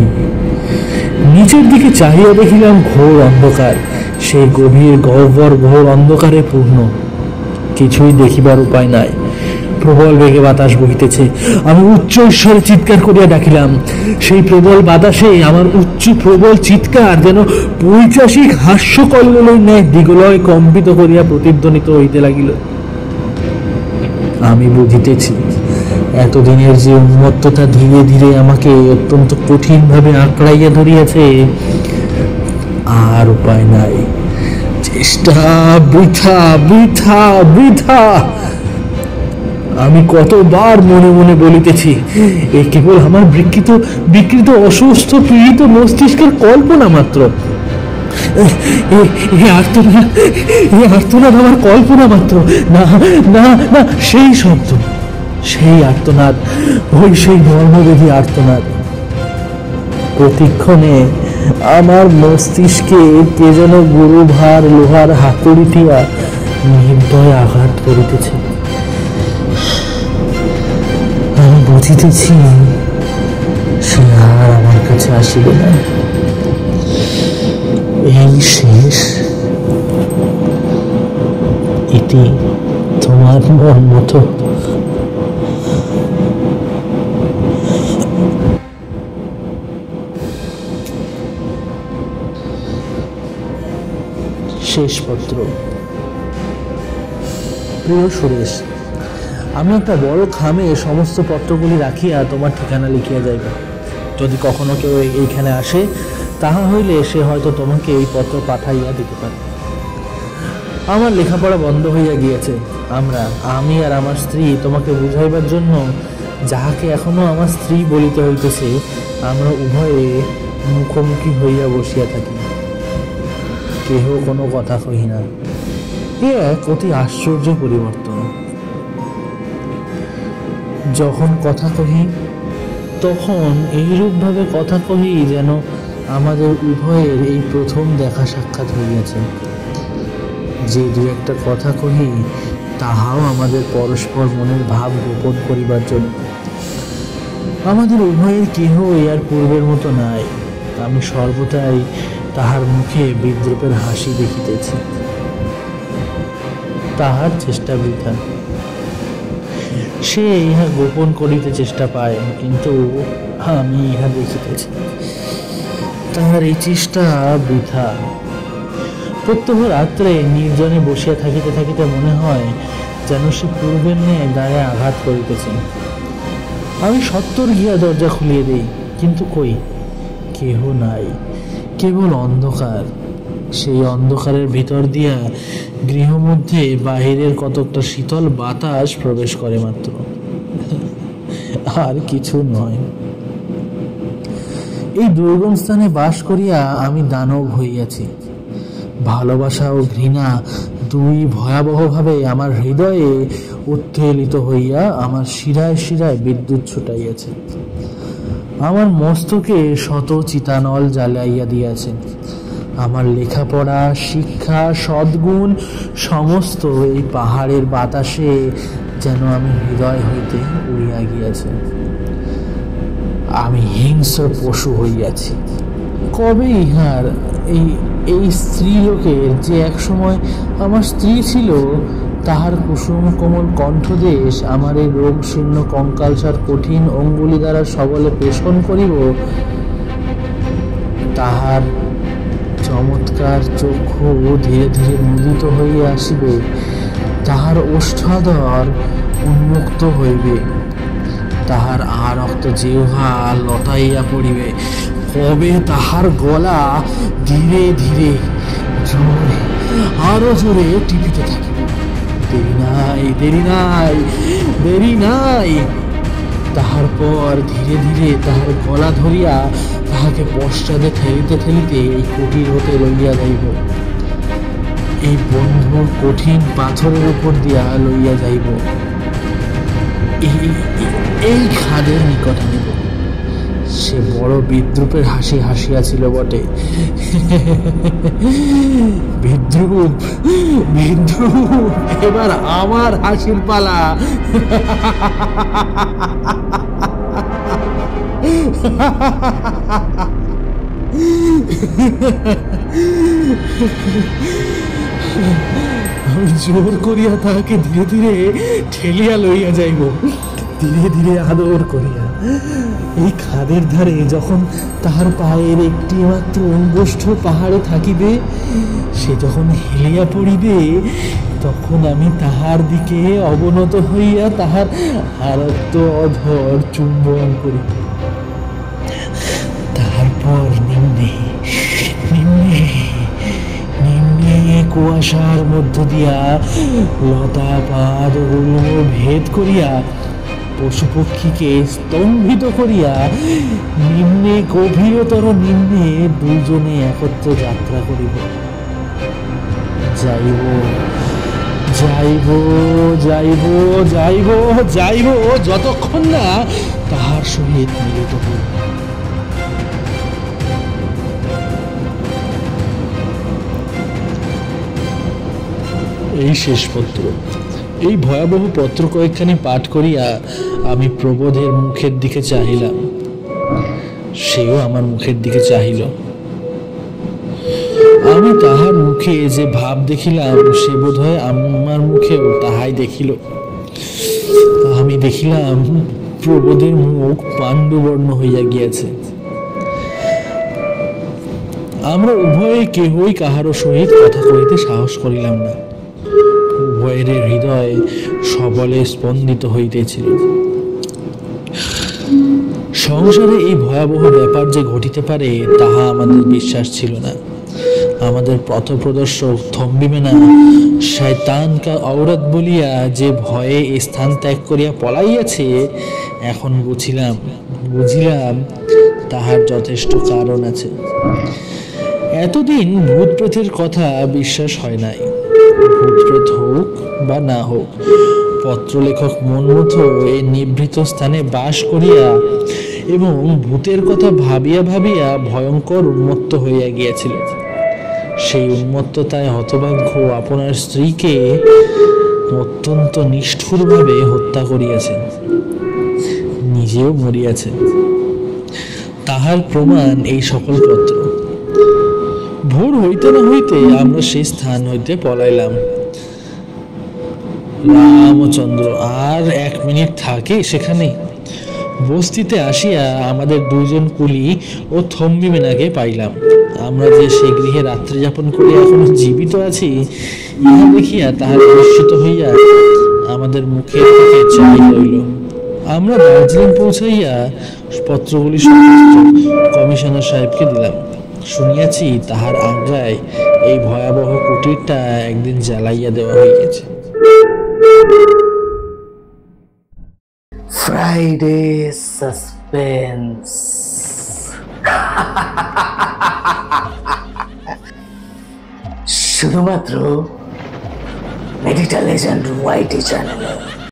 নিচের দিকে চাহিয়া দেখিলাম ঘোর অন্ধকার, সেই গভীর গহ্বর ঘোর অন্ধকারে পূর্ণ, কিছুই দেখিবার উপায় নাই। প্রবল বেগে বাতাস বহিতেছে। আমি উচ্চ ঈশ্বরে চিৎকার করিয়া ডাকিলাম। সেই প্রবল বাতাসে আমার উচ্চ প্রবল চিৎকার যেন পৈশাচিক হাস্য কল্লোলের ন্যায় দিগলয় কম্পিত করিয়া প্রতিধ্বনিত হইতে লাগিল। আমি বুঝিতেছি এতদিনের যে উন্মত্ততা ধীরে ধীরে আমাকে অত্যন্ত কঠিন ভাবে আঁকড়াইয়া ধরিয়াছে। আর উপায় নাই, চেষ্টা বৃথা বৃথা বৃথা। আমি কতবার মনে মনে বলিতেছি, এ কেবল আমার বিকৃত অসুস্থ পীড়িত মস্তিষ্কের কল্পনা মাত্র। আর্তনাদ আমার কল্পনা মাত্র। না না না, সেই শব্দ, সেই আর্তনাদ, ওই সেই মর্মবেদী আর্তনাদ। প্রতিক্ষণে আমার মস্তিষ্কে কে যেন গুরুভার লোহার হাতুড়ি দিয়া নির্দয় আঘাত করিতেছে। আমি বুঝিতেছি সে আর আমার কাছে আসিবে না। এই শেষ, এটি তোমার মন মতো। শেষ পত্র। প্রিয় সুরেশ, আমি একটা বড় খামে সমস্ত পত্রগুলি রাখিয়া তোমার ঠিকানা লিখিয়া যাইব। যদি কখনো কেউ এইখানে আসে, তাহা হইলে সে হয়তো তোমাকে এই পত্র পাঠাইয়া দিতে পারে। আমার লেখাপড়া বন্ধ হইয়া গিয়েছে। আমি আর আমার স্ত্রী তোমাকে বুঝাইবার জন্য যাহাকে এখনো আমার স্ত্রী বলিতে হইতেছে, আমরা উভয়ে মুখোমুখি হইয়া বসিয়া থাকি, কেহ কোনো কথা কহি না। এ এক অতি আশ্চর্য পরিবর্তন। যখন কথা কহি তখন এইরূপভাবে কথা কহি যেন আমাদের উভয়ের এই প্রথম দেখা সাক্ষাৎ হইয়াছে। যে দু একটা কথা কহি তাহাও আমাদের পরস্পর মনের ভাব গোপন করিবার জন্য। আমাদের উভয়ের কেহ আর পূর্বের মতো নাই। আমি সর্বদাই তাহার মুখে বিদ্রুপের হাসি দেখিতেছি। তাহার চেষ্টা বৃথা। সে ইহা গোপন করিতে চেষ্টা পায়, কিন্তু আমি ইহা দেখিতেছি তাহার এই চেষ্টা বৃথা। প্রত্যহ রাত্রে নির্জনে বসিয়া থাকিতে থাকিতে মনে হয় যেন সে পূর্বের ন্যায় দ্বারে আঘাত করিতেছে। আমি সত্তর গিয়া দরজা খুলিয়ে দিই, কিন্তু কই, কেহ নাই, কেবল অন্ধকার। সেই অন্ধকারের ভিতর দিয়া গৃহমধ্যে বাহিরের কতকটা শীতল বাতাস প্রবেশ করে মাত্র, আর কিছু নয়। এই দুর্গম স্থানে বাস করিয়া আমি দানব হইয়াছি। ভালোবাসা ও ঘৃণা দুই ভয়াবহভাবে আমার হৃদয়ে উত্তেলিত হইয়া আমার শিরায় শিরায় বিদ্যুৎ ছুটাইয়াছে। আমার মস্তকে শত চিতানল জ্বালাইয়া দিয়াছে। আমার লেখাপড়া, শিক্ষা, সদ্গুণ সমস্ত এই পাহাড়ের বাতাসে যেন আমি হৃদয় হইতে উড়িয়া গিয়াছে। আমি হিংস্র পশু হইয়াছি। কবে ইহার এই স্ত্রীলোকের যে একসময় আমার স্ত্রী ছিল, তাহার কুসুম কোমল কণ্ঠদেশ আমার এই রোগ শীর্ণ কঙ্কালসার কঠিন অঙ্গুলি দ্বারা সবলে পেষণ করিব, তাহার চমৎকার চক্ষু ধীরে ধীরে মুদিত হইয়া আসিবে, তাহার ওষ্ঠাধর উন্মুক্ত হইবে, তাহার আরক্ত জিহ্বা লতাইয়া পড়িবে। কবে তাহার গলা ধীরে ধীরে জোরে, আরো জোরে টিপিতে থাকিবে। দেরি নাই, দেরি নাই, দেরি নাই। তাহার পর ধীরে ধীরে তাহার গলা ধরিয়া তাহাকে পশ্চাতে ঠেলিতে ঠেলিতে এই কুটির হতে লইয়া যাইব, এই বন্ধুর কঠিন পাথরের উপর দিয়া লইয়া যাইব, এই খাদের নিকট আনিব। সে বড় বিদ্রুপের হাসি হাসিয়াছিল বটে। বিদ্রুপ, বিদ্রুপ, এবার আমার হাসির পালা। আমি জোর করিয়া তাহাকে ধীরে ধীরে ঠেলিয়া লইয়া যাইব, ধীরে ধীরে আদর করিয়া। এই খাদের ধারে যখন তাহার পায়ের একটি মাত্র অঙ্গুষ্ঠ পাহাড়ে থাকিবে, সে যখন হেলিয়া পড়িবে, তখন আমি তাহার দিকে অবনত হইয়া তাহার আরক্ত অধর চুম্বন করিব। তারপর নিম্নে নিম্নে নিম্নে কুয়াশার মধ্য দিয়া লতা পাতগুলো ভেদ করিয়া, পশু পক্ষীকে স্তম্ভিত করিয়া নিম্নে গভীরতর নিম্নে দুজনে একত্র যাত্রা করিব। যাইব যাইব যাইব যাইব যাইব যতক্ষণ না তাহার সহিত মিলিত হইব। এই শেষ পত্র। এই ভয়াবহ পত্র কয়েকখানি পাঠ করিয়া আমি প্রবোধের মুখের দিকে চাহিলাম, সেও আমার মুখের দিকে চাহিল। আমি তাহার মুখে যে ভাব দেখিলাম, সে বোধ হয় আমার মুখেও তাহাই দেখিল। আমি দেখিলাম প্রবোধের মুখ পাণ্ডুবর্ণ হইয়া গিয়াছে। আমরা উভয়ে কেহই কাহারও সহিত কথা কহিতে সাহস করিলাম না। উভয়ের হৃদয় সবলে স্পন্দিত হইতেছিল। সংসারে এই ভয়াবহ ব্যাপার যে ঘটিতে পারে, তাহা আমাদের বিশ্বাস ছিল না। আমাদের পথপ্রদর্শক থম্বিমেনা শয়তান কা ঔরত বলিয়া যে ভয়ে এই স্থান ত্যাগ করিয়া পলাইয়াছে, এখন বুঝিলাম তাহার যথেষ্ট কারণ আছে। এতদিন ভূত প্রেতের কথা বিশ্বাস হয় নাই। ভূত প্রেত হোক বা না হোক, পত্রলেখক মনমতো এই নিভৃত স্থানে বাস করিয়া এবং ভূতের কথা ভাবিয়া ভাবিয়া ভয়ঙ্কর উন্মত্ত হইয়া গিয়াছিল। সেই উন্মত্ততায় হতভাগ্য আপনার স্ত্রীকে অত্যন্ত নিষ্ঠুরভাবে হত্যা করিয়াছেন, নিজেও মরিয়াছেন। তাহার প্রমাণ এই সকল পত্র। ভোর হইতে না হইতে আমরা সেই স্থান হইতে পলাইলাম। রামচন্দ্র আর 1 মিনিট থাকে সেখানে। বস্তিতে আসিয়া আমাদের দুজন কুলি ও থম্বিমেনাকে পাইলাম। আমরা যে সেই গৃহে রাত্রি যাপন করিয়া এখনো জীবিত আছি, ইহা দেখিয়া তাহার বিস্মিত হইয়া আমাদের মুখের দিকে চাই রইল। আমরা দার্জিলিং পৌঁছাইয়া পত্রগুলি সমস্ত কমিশনার সাহেবকে দিলাম। শুনিয়াছি তাহার আজ্ঞায় এই ভয়াবহ কুটিরটা একদিন জ্বালাইয়া দেওয়া হইয়াছে। Friday suspense. শুধুমাত্র মেডিটা লেজেন্ড ওয়াইটি চ্যানেলে।